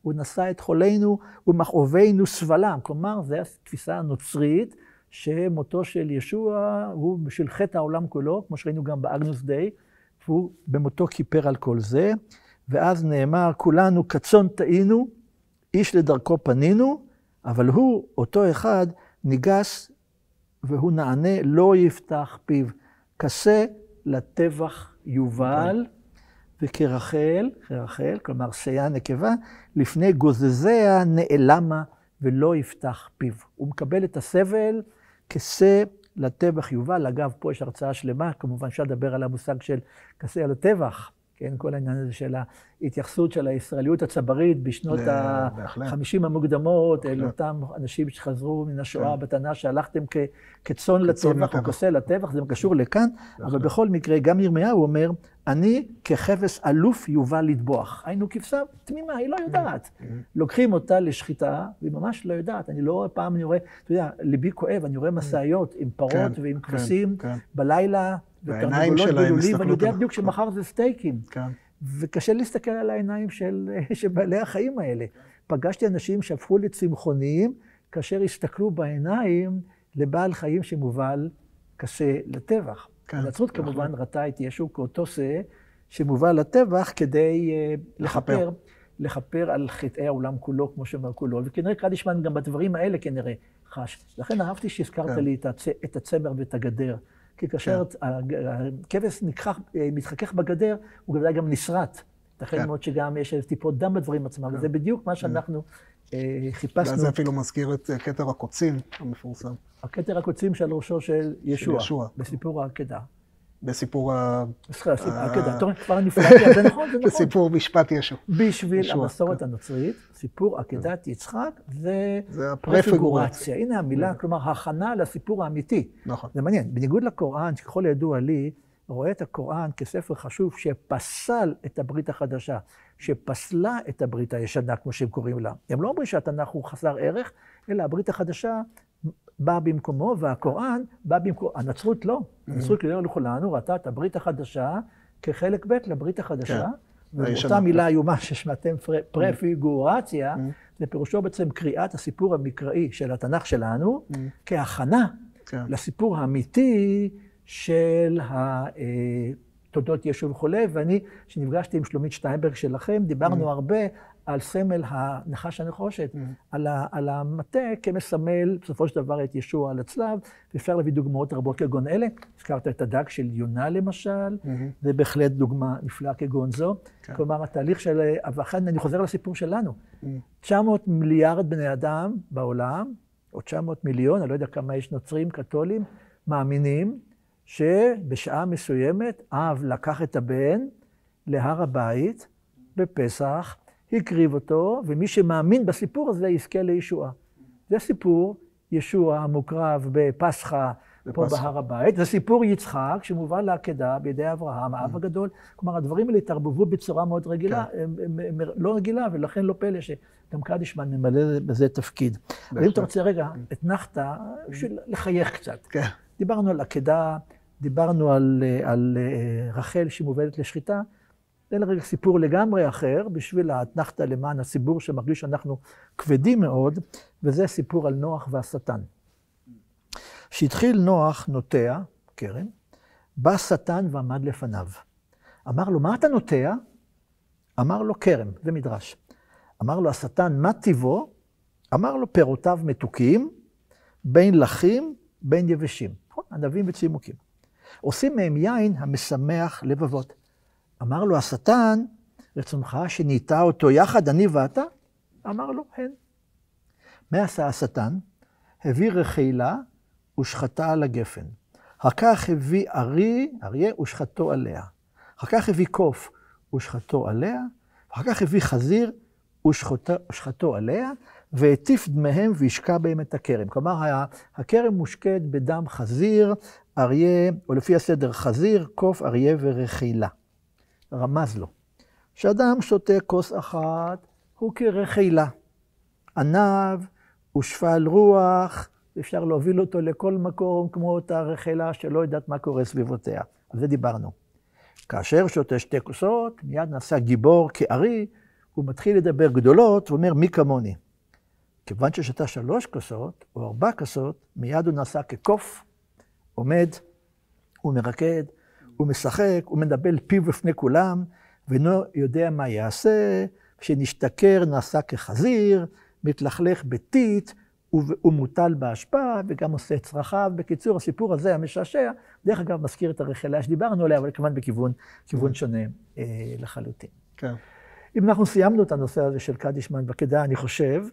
הוא נשא את חולנו ומכאובנו סבלם. כלומר, זו התפיסה הנוצרית, שמותו של ישוע הוא בשביל חטא העולם כולו, כמו שראינו גם באגנוס דיי, והוא במותו כיפר על כל זה. ואז נאמר, כולנו כצאן טעינו, איש לדרכו פנינו, אבל הוא, אותו אחד, ניגש והוא נענה, לא יפתח פיו. כסה לטבח יובל, וכרחל, כלומר שיה נקבה, לפני גוזזיה נעלמה ולא יפתח פיו. הוא מקבל את הסבל כסה לטבח יובל. אגב, פה יש הרצאה שלמה, כמובן אפשר לדבר על המושג של כסה לטבח, כן, כל העניין הזה של ההתייחסות של הישראליות הצברית בשנות ה-50 המוקדמות, אל אותם אנשים שחזרו מן השואה בתנ"ך, שהלכתם כצאן לטבח או כסה לטבח, זה קשור לכאן, אבל בכל מקרה, גם ירמיהו אומר, אני כחפש אלוף יובל לטבוח. היינו כבשה תמימה, היא לא יודעת. לוקחים אותה לשחיטה, והיא ממש לא יודעת. אני לא רואה פעם, אני רואה, אתה יודע, ליבי כואב, אני רואה מסעיות עם פרות ועם כבשים בלילה, ותרנגולות בלולים, ואני יודע בדיוק שמחר זה סטייקים. וקשה להסתכל על העיניים של בעלי החיים האלה. פגשתי אנשים שהפכו לצמחוניים, כאשר הסתכלו בעיניים לבעל חיים שמובל קשה לטבח. הנצרות כמובן ראתה את ישו כאותו שא שמובל לטבח כדי לכפר על חטאי העולם כולו, כמו שאומר כולו. וכנראה קדישמן גם בדברים האלה כנראה חש. לכן אהבתי שהזכרת לי את הצמר ואת הגדר. כי כאשר הכבש מתחכך בגדר, הוא בוודאי גם נשרט. ייתכן מאוד שגם יש טיפות דם בדברים עצמם, וזה בדיוק מה שאנחנו חיפשנו. וזה אפילו מזכיר את כתר הקוצים המפורסם. הכתר הקוצים של ראשו של ישוע, בסיפור העקדה. בסיפור העקדה, כבר נפלטתי, זה נכון, זה נכון. בסיפור משפט ישוע. בשביל המסורת הנוצרית, סיפור עקדת יצחק זה פרפיגורציה. הנה המילה, כלומר, הכנה לסיפור האמיתי. נכון. זה מעניין. בניגוד לקוראן, שככל ידוע לי, רואה את הקוראן כספר חשוב שפסל את הברית החדשה, שפסלה את הברית הישנה, כמו שהם קוראים לה. הם לא אומרים שהתנ"ך הוא חסר ערך, אלא הברית החדשה באה במקומו, והקוראן בא במקומו. הנצרות לא. הנצרות לא לכולנו, ראתה את הברית החדשה כחלק ב' לברית החדשה, ואותה מילה איומה ששמעתם פרפיגורציה, זה פירושו בעצם קריאת הסיפור המקראי של התנ"ך שלנו, כהכנה לסיפור האמיתי של תולדות ישו וכולי, ואני, כשנפגשתי עם שלומית שטיינברג שלכם, דיברנו הרבה על סמל הנחש הנחושת, על המטה כמסמל בסופו של דבר את ישוע על הצלב, ואפשר להביא דוגמאות רבות כגון אלה. הזכרת את הדג של יונה למשל, זה בהחלט דוגמה נפלאה כגון זו. כלומר, התהליך של, ואכן אני חוזר לסיפור שלנו, 900 מיליארד בני אדם בעולם, או 900 מיליון, אני לא יודע כמה יש נוצרים, קתולים, מאמינים, שבשעה מסוימת אב לקח את הבן להר הבית בפסח, הקריב אותו, ומי שמאמין בסיפור הזה יזכה לישועה. זה סיפור ישוע המוקרב בפסחה פה בהר הבית. זה סיפור יצחק שמובא לעקדה בידי אברהם, האב הגדול. כלומר, הדברים האלה התערבבו בצורה מאוד רגילה, לא רגילה, ולכן לא פלא שגם קדישמן ממלא בזה תפקיד. ואם אתה רוצה רגע, אתנחת בשביל לחייך קצת. דיברנו על עקדה, דיברנו על רחל שמובלת לשחיטה, זה לרגע סיפור לגמרי אחר, בשביל האתנחתא למען הציבור שמרגיש שאנחנו כבדים מאוד, וזה סיפור על נוח והשטן. כשהתחיל נוח נוטע, כרם, בא שטן ועמד לפניו. אמר לו, מה אתה נוטע? אמר לו, כרם, זה מדרש. אמר לו, השטן, מה טיבו? אמר לו, פירותיו מתוקים, בין לחים, בין יבשים. ענבים וצימוקים. עושים מהם יין המשמח לבבות. אמר לו השטן, רצונך שניטע אותו יחד, אני ואתה? אמר לו, הן. מה עשה השטן? הביא רחילה ושחטה על הגפן. אחר כך הביא אריה ושחטו עליה. אחר כך הביא קוף ושחטו עליה, ואחר כך הביא חזיר ושחטו עליה, והטיף דמיהם והשקע בהם את הכרם. כלומר, הכרם מושקד בדם חזיר, אריה, או לפי הסדר חזיר, קוף, אריה ורכילה. רמז לו. שאדם שותה כוס אחת, הוא כרכילה. ענב ושפל רוח, אפשר להוביל אותו לכל מקום, כמו אותה רכילה שלא יודעת מה קורה סביבותיה. על זה דיברנו. כאשר שותה שתי כוסות, מיד נעשה גיבור כארי, הוא מתחיל לדבר גדולות, הוא אומר מי כמוני. כיוון ששתה 3 כוסות, או 4 כוסות, מיד הוא נעשה כקוף, עומד, הוא מרקד, הוא משחק, הוא מדבר פיו בפני כולם, ואינו יודע מה יעשה, כשנשתכר נעשה כחזיר, מתלכלך בטיט, הוא מוטל בהשפעה, וגם עושה את צרכיו. בקיצור, הסיפור הזה המשעשע, דרך אגב מזכיר את הרכילה שדיברנו עליה, אבל כמובן בכיוון שונה לחלוטין. כן. אם אנחנו סיימנו את הנושא הזה של קדישמן ועקדה, אני חושב,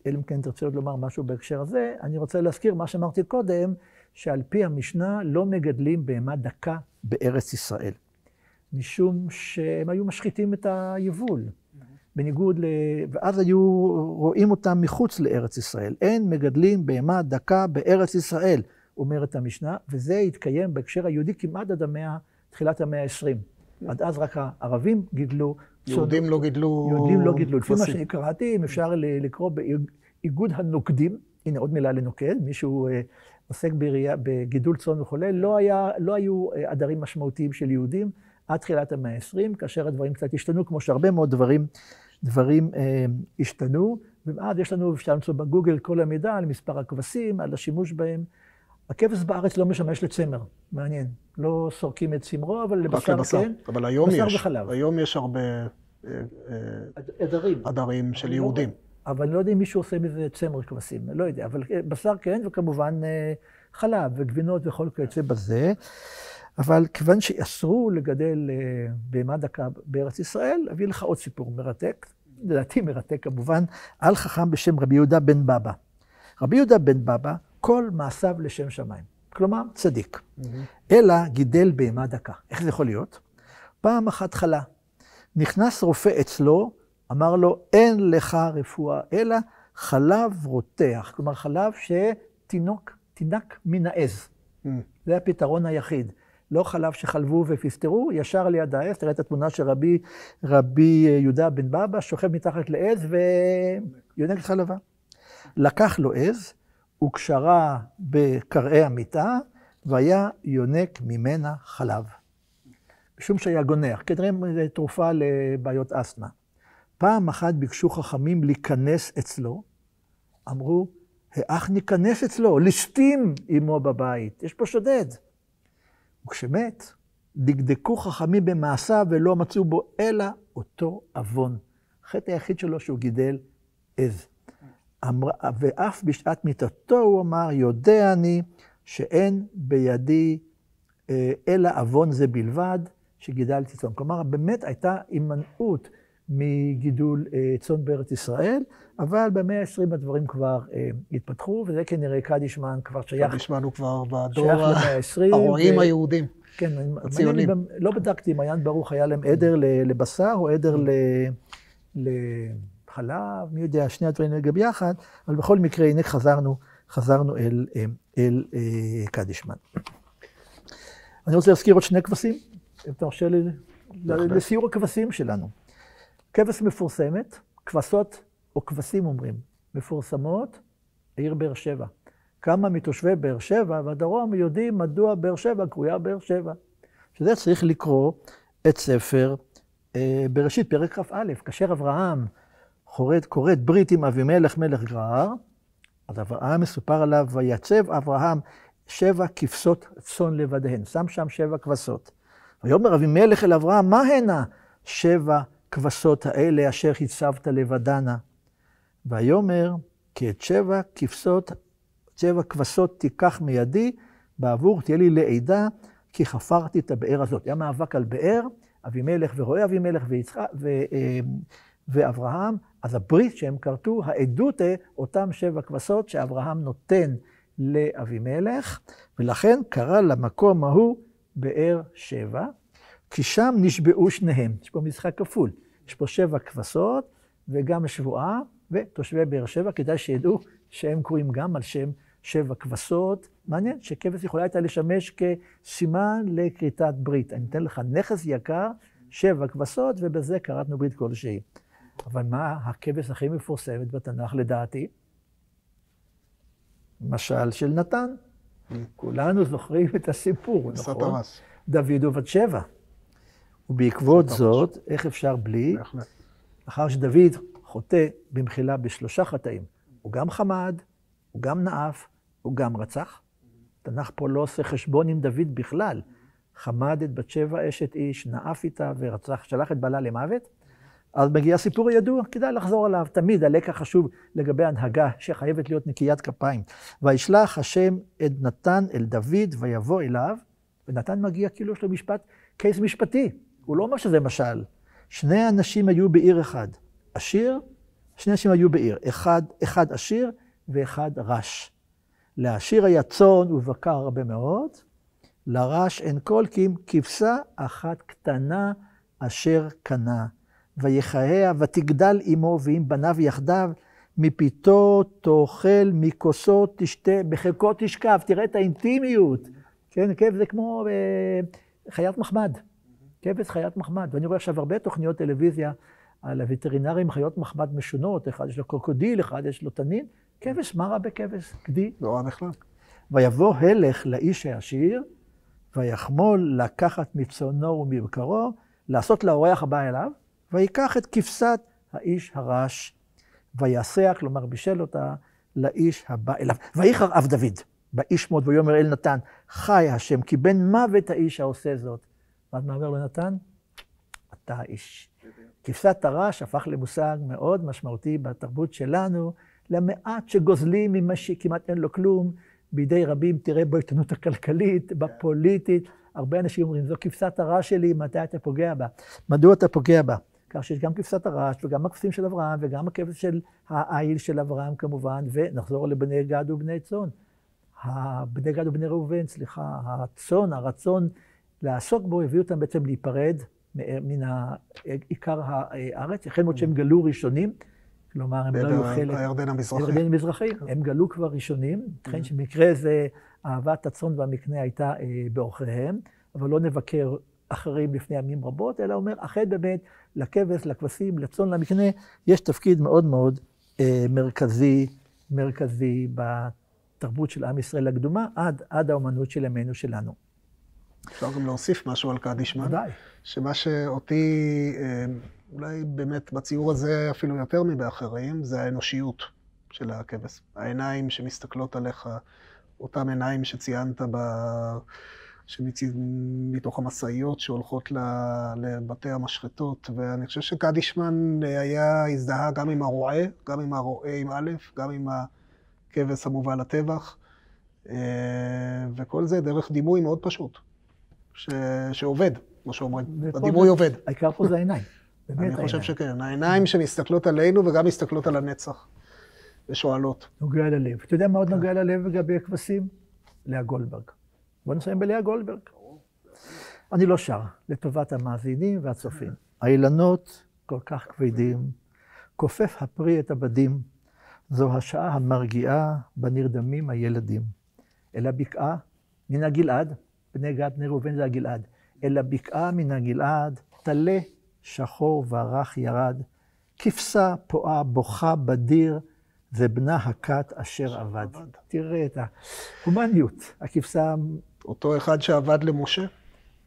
אלא אם כן תרצה עוד לומר משהו בהקשר הזה, אני רוצה להזכיר מה שאמרתי קודם, שעל פי המשנה לא מגדלים בהמה דקה בארץ ישראל. משום שהם היו משחיתים את היבול. בניגוד ואז היו רואים אותם מחוץ לארץ ישראל. אין מגדלים בהמה דקה בארץ ישראל, אומרת המשנה, וזה התקיים בהקשר היהודי כמעט עד תחילת המאה ה-20. עד אז רק הערבים גידלו. יהודים לא גידלו. יהודים לא גידלו. לפי מה שאני קראתי, אם אפשר לקרוא באיגוד הנוקדים, הנה עוד מילה לנוקד, מישהו עוסק בגידול צאן וכולי, לא היו עדרים משמעותיים של יהודים עד תחילת המאה ה-20, כאשר הדברים קצת השתנו, כמו שהרבה מאוד דברים השתנו, ואז יש לנו, אפשר למצוא בגוגל כל המידע על מספר הכבשים, על השימוש בהם. הכבש בארץ לא משמש לצמר, מעניין. לא סורקים את צמרו, אבל לבשר כן. אבל היום בשר יש. וחלב. היום יש הרבה עדרים של יהודים. אבל אני לא יודע אם מישהו עושה מזה צמר כבשים, לא יודע. אבל בשר כן, וכמובן חלב וגבינות וכל כיוצא בזה. אבל כיוון שאסרו לגדל בהמה דקה בארץ ישראל, אביא לך עוד סיפור מרתק, לדעתי מרתק כמובן, על חכם בשם רבי יהודה בן בבא. רבי יהודה בן בבא, כל מעשיו לשם שמיים. כלומר, צדיק. אלא גידל בהמה דקה. איך זה יכול להיות? פעם אחת חלה. נכנס רופא אצלו, אמר לו, אין לך רפואה, אלא חלב רותח. כלומר, חלב שתינק מן העז. זה הפתרון היחיד. לא חלב שחלבו ופסטרו, ישר ליד העז. תראה את התמונה של רבי יהודה בן בבא, שוכב מתחת לעז ויונק את חלבה. לקח לו עז, וקשרה בקרעי המיטה, והיה יונק ממנה חלב. משום שהיה גונח, כנראה זו תרופה לבעיות אסתמה. פעם אחת ביקשו חכמים להיכנס אצלו, אמרו, האח ניכנס אצלו, לשתים עמו בבית, יש פה שודד. וכשמת, דקדקו חכמים במעשיו ולא מצאו בו אלא אותו אבון. החטא היחיד שלו שהוא גידל עז. ואף בשעת מיתתו הוא אמר, יודע אני שאין בידי אלא אבון זה בלבד שגידלתי צאן. כלומר, באמת הייתה הימנעות מגידול צאן בארץ ישראל, אבל במאה ה-20 הדברים כבר התפתחו, וזה כנראה קדישמן כבר שייך. קדישמן הוא כבר בדור הרועים היהודים. כן, הציונים. לא בדקתי, מעיין ברוך היה להם עדר לבשר או עדר לחלב, מי יודע, שני הדברים נגע ביחד, אבל בכל מקרה, הנה חזרנו אל קדישמן. אני רוצה להזכיר עוד 2 כבשים, אם תרשה לי, לסיור הכבשים שלנו. כבש מפורסמת, כבשות או כבשים אומרים, מפורסמות, העיר באר שבע. כמה מתושבי באר שבע והדרום יודעים מדוע באר שבע קרויה באר שבע. שזה צריך לקרוא את ספר בראשית, פרק כ"א. כאשר אברהם כורת ברית עם אבימלך מלך גרר, אז אברהם מסופר עליו, ויצב אברהם 7 כבשות צאן לבדיהן, שם שם 7 כבשות. ויאמר אבימלך אל אברהם, מה הנה 7 כבשות האלה אשר הצבת לבדנה? ויאמר, כי את 7 כבשות תיקח מידי, בעבור תהיה לי לעדה, כי חפרתי את הבאר הזאת. היה מאבק על באר, אבימלך ורואה אבימלך ואברהם, אז הברית שהם כרתו, העדות אותם 7 כבשות שאברהם נותן לאבימלך, ולכן קרא למקום ההוא באר שבע. כי שם נשבעו שניהם. יש פה משחק כפול. יש פה 7 כבשות וגם שבועה, ותושבי באר שבע, כדאי שידעו שהם קוראים גם על שם 7 כבשות. מעניין שכבש יכולה הייתה לשמש כסימן לכריתת ברית. אני אתן לך נכס יקר, 7 כבשות, ובזה קראתנו ברית כלשהי. אבל מה הכבש הכי מפורסמת בתנ"ך לדעתי? משל של נתן. כולנו זוכרים את הסיפור, נכון? דוד ובת שבע. ובעקבות זאת, איך אפשר בלי? אחר שדוד חוטא במחילה ב3 חטאים. הוא גם חמד, הוא גם נאף, הוא גם רצח. תנ"ך פה לא עושה חשבון עם דוד בכלל. חמד את בת שבע אשת איש, נאף איתה ורצח, שלח את בעלה למוות. אז מגיע סיפור ידוע, כדאי לחזור עליו. תמיד הלקח חשוב לגבי הנהגה שחייבת להיות נקיית כפיים. וישלח השם את נתן אל דוד ויבוא אליו, ונתן מגיע כאילו יש לו משפט, קייס משפטי. הוא לא אומר שזה משל. 2 אנשים היו בעיר אחד. עשיר, 2 אנשים היו בעיר. אחד עשיר ואחד רש. לעשיר היה צאן ובקר הרבה מאוד, לרש אין כל כי אם כבשה אחת קטנה אשר קנה. ויחיה ותגדל עמו ועם בניו יחדיו, מפיתו תאכל, מכוסו תשתה, בחלקו תשכב. תראה את האינטימיות. כן, כבש זה כמו חיית מחמד. כבש חיית מחמד. ואני רואה עכשיו הרבה תוכניות טלוויזיה על הווטרינרים, חיות מחמד משונות. אחד יש לו קרוקודיל, אחד יש לו תנין. כבש, מה רע בכבש? גדי. לא רע בכלל. ויבוא הלך לאיש העשיר, ויחמול לקחת מצונו ומבקרו, לעשות לאורח הבא אליו, ויקח את כבשת האיש הרש, ויעשיה, כלומר בישל אותה, לאיש הבא אליו. ויחר אב דוד, באיש מות, ויאמר אל נתן, חי השם, כי בן מוות האיש העושה זאת. מה אומר לו נתן? אתה האיש. כבשת הרש הפך למושג מאוד משמעותי בתרבות שלנו, למעט שגוזלים ממה שכמעט אין לו כלום, בידי רבים, תראה בעיתונות הכלכלית, בפוליטית. הרבה אנשים אומרים, זו כבשת הרש שלי, מתי אתה פוגע בה? מדוע אתה פוגע בה? כך שיש גם כבשת הרש, וגם הכבשים של אברהם, וגם הכבש של העיל של אברהם כמובן, ונחזור לבני גד ובני צאן. בני גד ובני ראובן, הצאן, הרצון לעסוק בו, הביא אותם בעצם להיפרד מן עיקר הארץ, החל מאוד שהם גלו ראשונים, כלומר, הם לא היו חלק. הירדן המזרחי. הירדן המזרחי, הם גלו כבר ראשונים, לכן שבמקרה זה אהבת הצאן והמקנה הייתה באורחיהם, אבל לא נבקר אחרים לפני ימים רבות, אלא אומר, אכן באמת, לכבש, לכבשים, לצאן, למקנה, יש תפקיד מאוד מאוד מרכזי בתרבות של עם ישראל הקדומה, עד האומנות של ימינו שלנו. אפשר גם להוסיף משהו על קדישמן. ודאי. שמה שאותי, אולי באמת בציור הזה אפילו יותר מבאחרים, זה האנושיות של הכבש. העיניים שמסתכלות עליך, אותם עיניים שציינת מתוך המשאיות שהולכות לבתי המשחטות, ואני חושב שקדישמן היה הזדהה גם עם הרועה, גם עם הרועה עם א', גם עם הכבש המובא לטבח, וכל זה דרך דימוי מאוד פשוט, שעובד, כמו שאומרים. הדימוי עובד. העיקר פה זה העיניים. אני חושב שכן. העיניים שמסתכלות עלינו וגם מסתכלות על הנצח ושואלות. נוגע ללב. אתה יודע מה עוד נוגע ללב לגבי הכבשים? לאה גולדברג. בוא נסיים בלאה גולדברג. אני לא שר, לטובת המאזינים והצופים. האילנות כל כך כבדים, כופף הפרי את הבדים, זו השעה המרגיעה בנרדמים הילדים. אל הבקעה מן הגלעד, בני גד, בני ראובן זה הגלעד, אל הבקעה מן הגלעד, תלה שחור ורך ירד, כבשה פועה בוכה בדיר, זה בנה הכת אשר עבד. תראה את ההומניות, הכבשה... אותו אחד שעבד למשה?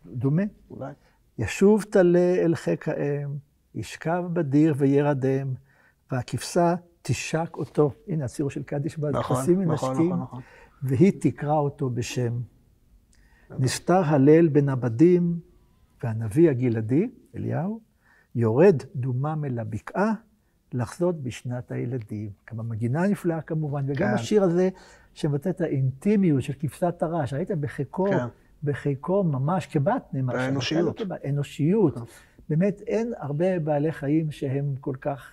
דומה. אולי. ישוב תלה אל חיק האם, ישכב בדיר וירדם, והכבשה תשק אותו. הנה הציור של קדישמן, כבשים מנשקים, והיא תקרא אותו בשם. נסתר הלל בין הבדים, והנביא הגלעדי, אליהו, יורד דומם אל הבקעה, לחזות בשנת הילדים. כמה מגינה נפלאה כמובן, וגם השיר הזה שמבטא את האינטימיות של כבשת הרש. ראית בחיקו ממש כבת נמש. האנושיות. אנושיות. באמת אין הרבה בעלי חיים שהם כל כך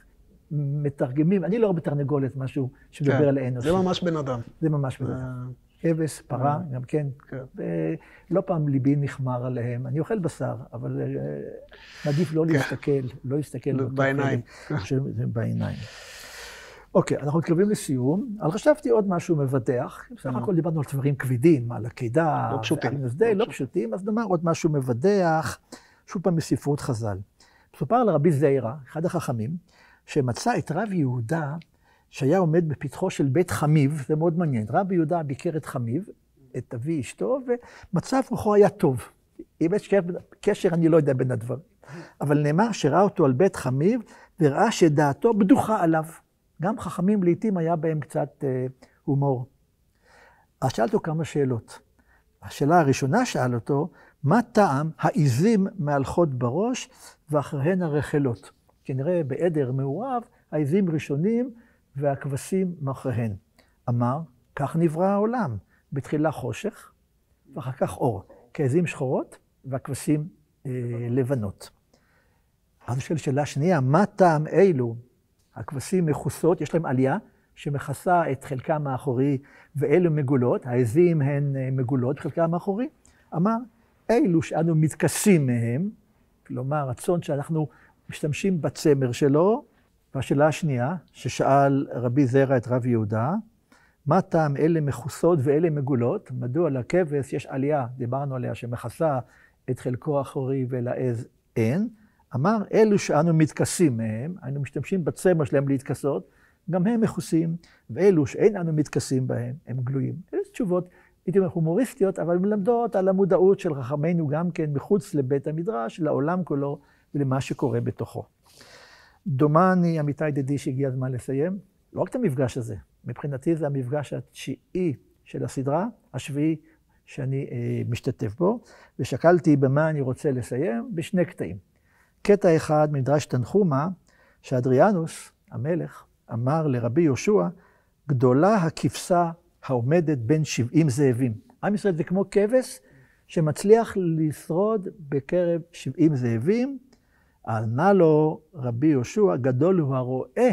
מתרגמים. אני לא רואה בתרנגולת משהו שמדבר על האנושיות. זה ממש בן אדם. זה ממש בן אדם. כבש, פרה, גם כן. ולא פעם ליבי נחמר עליהם. אני אוכל בשר, אבל מעדיף לא להסתכל. בעיניים. בעיניים. אוקיי, אנחנו מתקרבים לסיום, אבל חשבתי עוד משהו מבדח. בסך הכל דיברנו על דברים כבדים, על עקידה, לא פשוטים, אז נאמר עוד משהו מבדח, שוב פעם מספרות חז"ל. מסופר על רבי זעירא, אחד החכמים, שמצא את רב יהודה, שהיה עומד בפתחו של בית חמיב, זה מאוד מעניין. רבי יהודה ביקר את חמיב, את אבי אשתו, ומצב רוחו היה טוב. אם יש קשר, אני לא יודע בין הדברים. אבל נאמר שראה אותו על בית חמיב, וראה שדעתו בדוחה עליו. גם חכמים לעתים היה בהם קצת הומור. אז שאל אותו כמה שאלות. השאלה הראשונה שאל אותו, מה טעם העיזים מהלכות בראש ואחריהן הרחלות? כנראה בעדר מעורב, העיזים ראשונים והכבשים מאחריהן. אמר, כך נברא העולם, בתחילה חושך ואחר כך אור, כעיזים שחורות והכבשים לבנות. אז הוא שואל שאלה שנייה, מה טעם אילו? הכבשים מכוסות, יש להם עלייה שמכסה את חלקם האחורי, ואלו מגולות, העזים הן מגולות בחלקם האחורי. אמר, אלו שאנו מתכסים מהם, כלומר, הצאן שאנחנו משתמשים בצמר שלו, והשאלה השנייה, ששאל רבי זעירא את רב יהודה, מה טעם אלה מכוסות ואלה מגולות? מדוע לכבש יש עלייה, דיברנו עליה, שמכסה את חלקו האחורי ולעז אין. אמר, אלו שאנו מתכסים מהם, אנו משתמשים בצמר שלהם להתכסות, גם הם מכוסים, ואלו שאין אנו מתכסים בהם, הם גלויים. אלה תשובות, הייתי אומר, הומוריסטיות, אבל מלמדות על המודעות של חכמינו גם כן מחוץ לבית המדרש, לעולם כולו ולמה שקורה בתוכו. דומני, עמיתי ידידי, שהגיע הזמן לסיים, לא רק את המפגש הזה, מבחינתי זה המפגש התשיעי של הסדרה, השביעי שאני משתתף בו, ושקלתי במה אני רוצה לסיים, בשני קטעים. קטע אחד מדרש תנחומא, שאדריאנוס, המלך, אמר לרבי יהושע, גדולה הכבשה העומדת בין 70 זאבים. עם ישראל זה כמו כבש שמצליח לשרוד בקרב 70 זאבים. ענה לו רבי יהושע, גדול הוא הרועה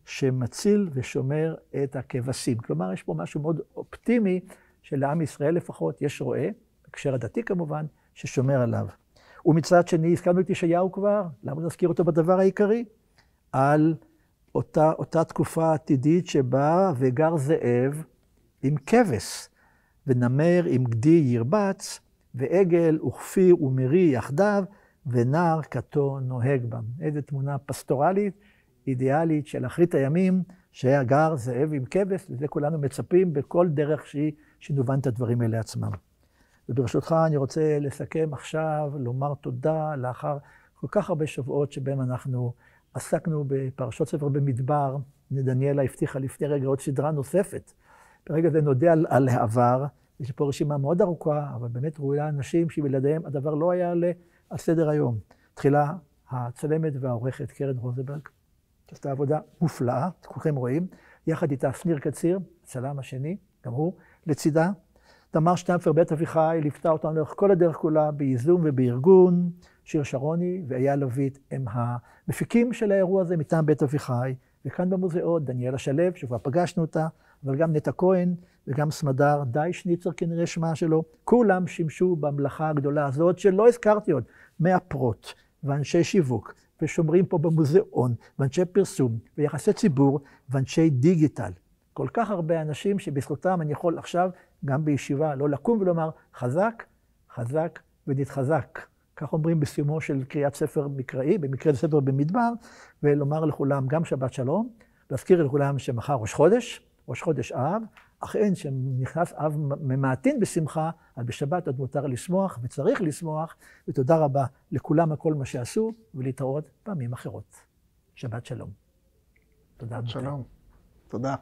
שמציל ושומר את הכבשים. כלומר, יש פה משהו מאוד אופטימי שלעם ישראל לפחות יש רועה, בהקשר הדתי כמובן, ששומר עליו. ומצד שני, הזכרנו את ישעיהו כבר, למה נזכיר אותו בדבר העיקרי? על אותה תקופה עתידית שבה וגר זאב עם כבש, ונמר עם גדי ירבץ, ועגל וכפיר ומרי יחדיו, ונער כתו נוהג בם. איזו תמונה פסטורלית, אידיאלית של אחרית הימים, שהיה גר זאב עם כבש, וזה כולנו מצפים בכל דרך שנובן את הדברים האלה עצמם. וברשותך אני רוצה לסכם עכשיו, לומר תודה לאחר כל כך הרבה שבועות שבהם אנחנו עסקנו בפרשות ספר במדבר. דניאלה הבטיחה לפני רגע עוד סדרה נוספת. ברגע זה נודע על העבר, יש פה רשימה מאוד ארוכה, אבל באמת ראויה אנשים שבלעדיהם הדבר לא היה על סדר היום. תחילה הצלמת והעורכת קרן רוזנברג, שעשתה עבודה מופלאה, כולכם רואים, יחד איתה שניר קציר, הצלם השני, גם הוא, לצידה. תמר שטמפר בית אביחי ליוותה אותנו לאורך כל הדרך כולה בייזום ובארגון, שיר שרוני ואייל לויט הם המפיקים של האירוע הזה מטעם בית אביחי, וכאן במוזיאון דניאלה שלו, שכבר פגשנו אותה, אבל גם נטע כהן וגם סמדר די שניצר כנראה שמה שלו, כולם שימשו במלאכה הגדולה הזאת שלא הזכרתי עוד, מאפרות ואנשי שיווק ושומרים פה במוזיאון ואנשי פרסום ויחסי ציבור ואנשי דיגיטל. כל כך הרבה אנשים שבזכותם אני יכול עכשיו גם בישיבה לא לקום ולומר חזק, חזק ונתחזק. כך אומרים בסיומו של קריאת ספר מקראי, במקרה ספר במדבר, ולומר לכולם גם שבת שלום, להזכיר לכולם שמחר ראש חודש אב, אך אין שנכנס אב ממעטין בשמחה, אז בשבת עוד מותר לשמוח וצריך לשמוח, ותודה רבה לכולם על כל מה שעשו, ולהתראות פעמים אחרות. שבת שלום. תודה. שלום. תודה.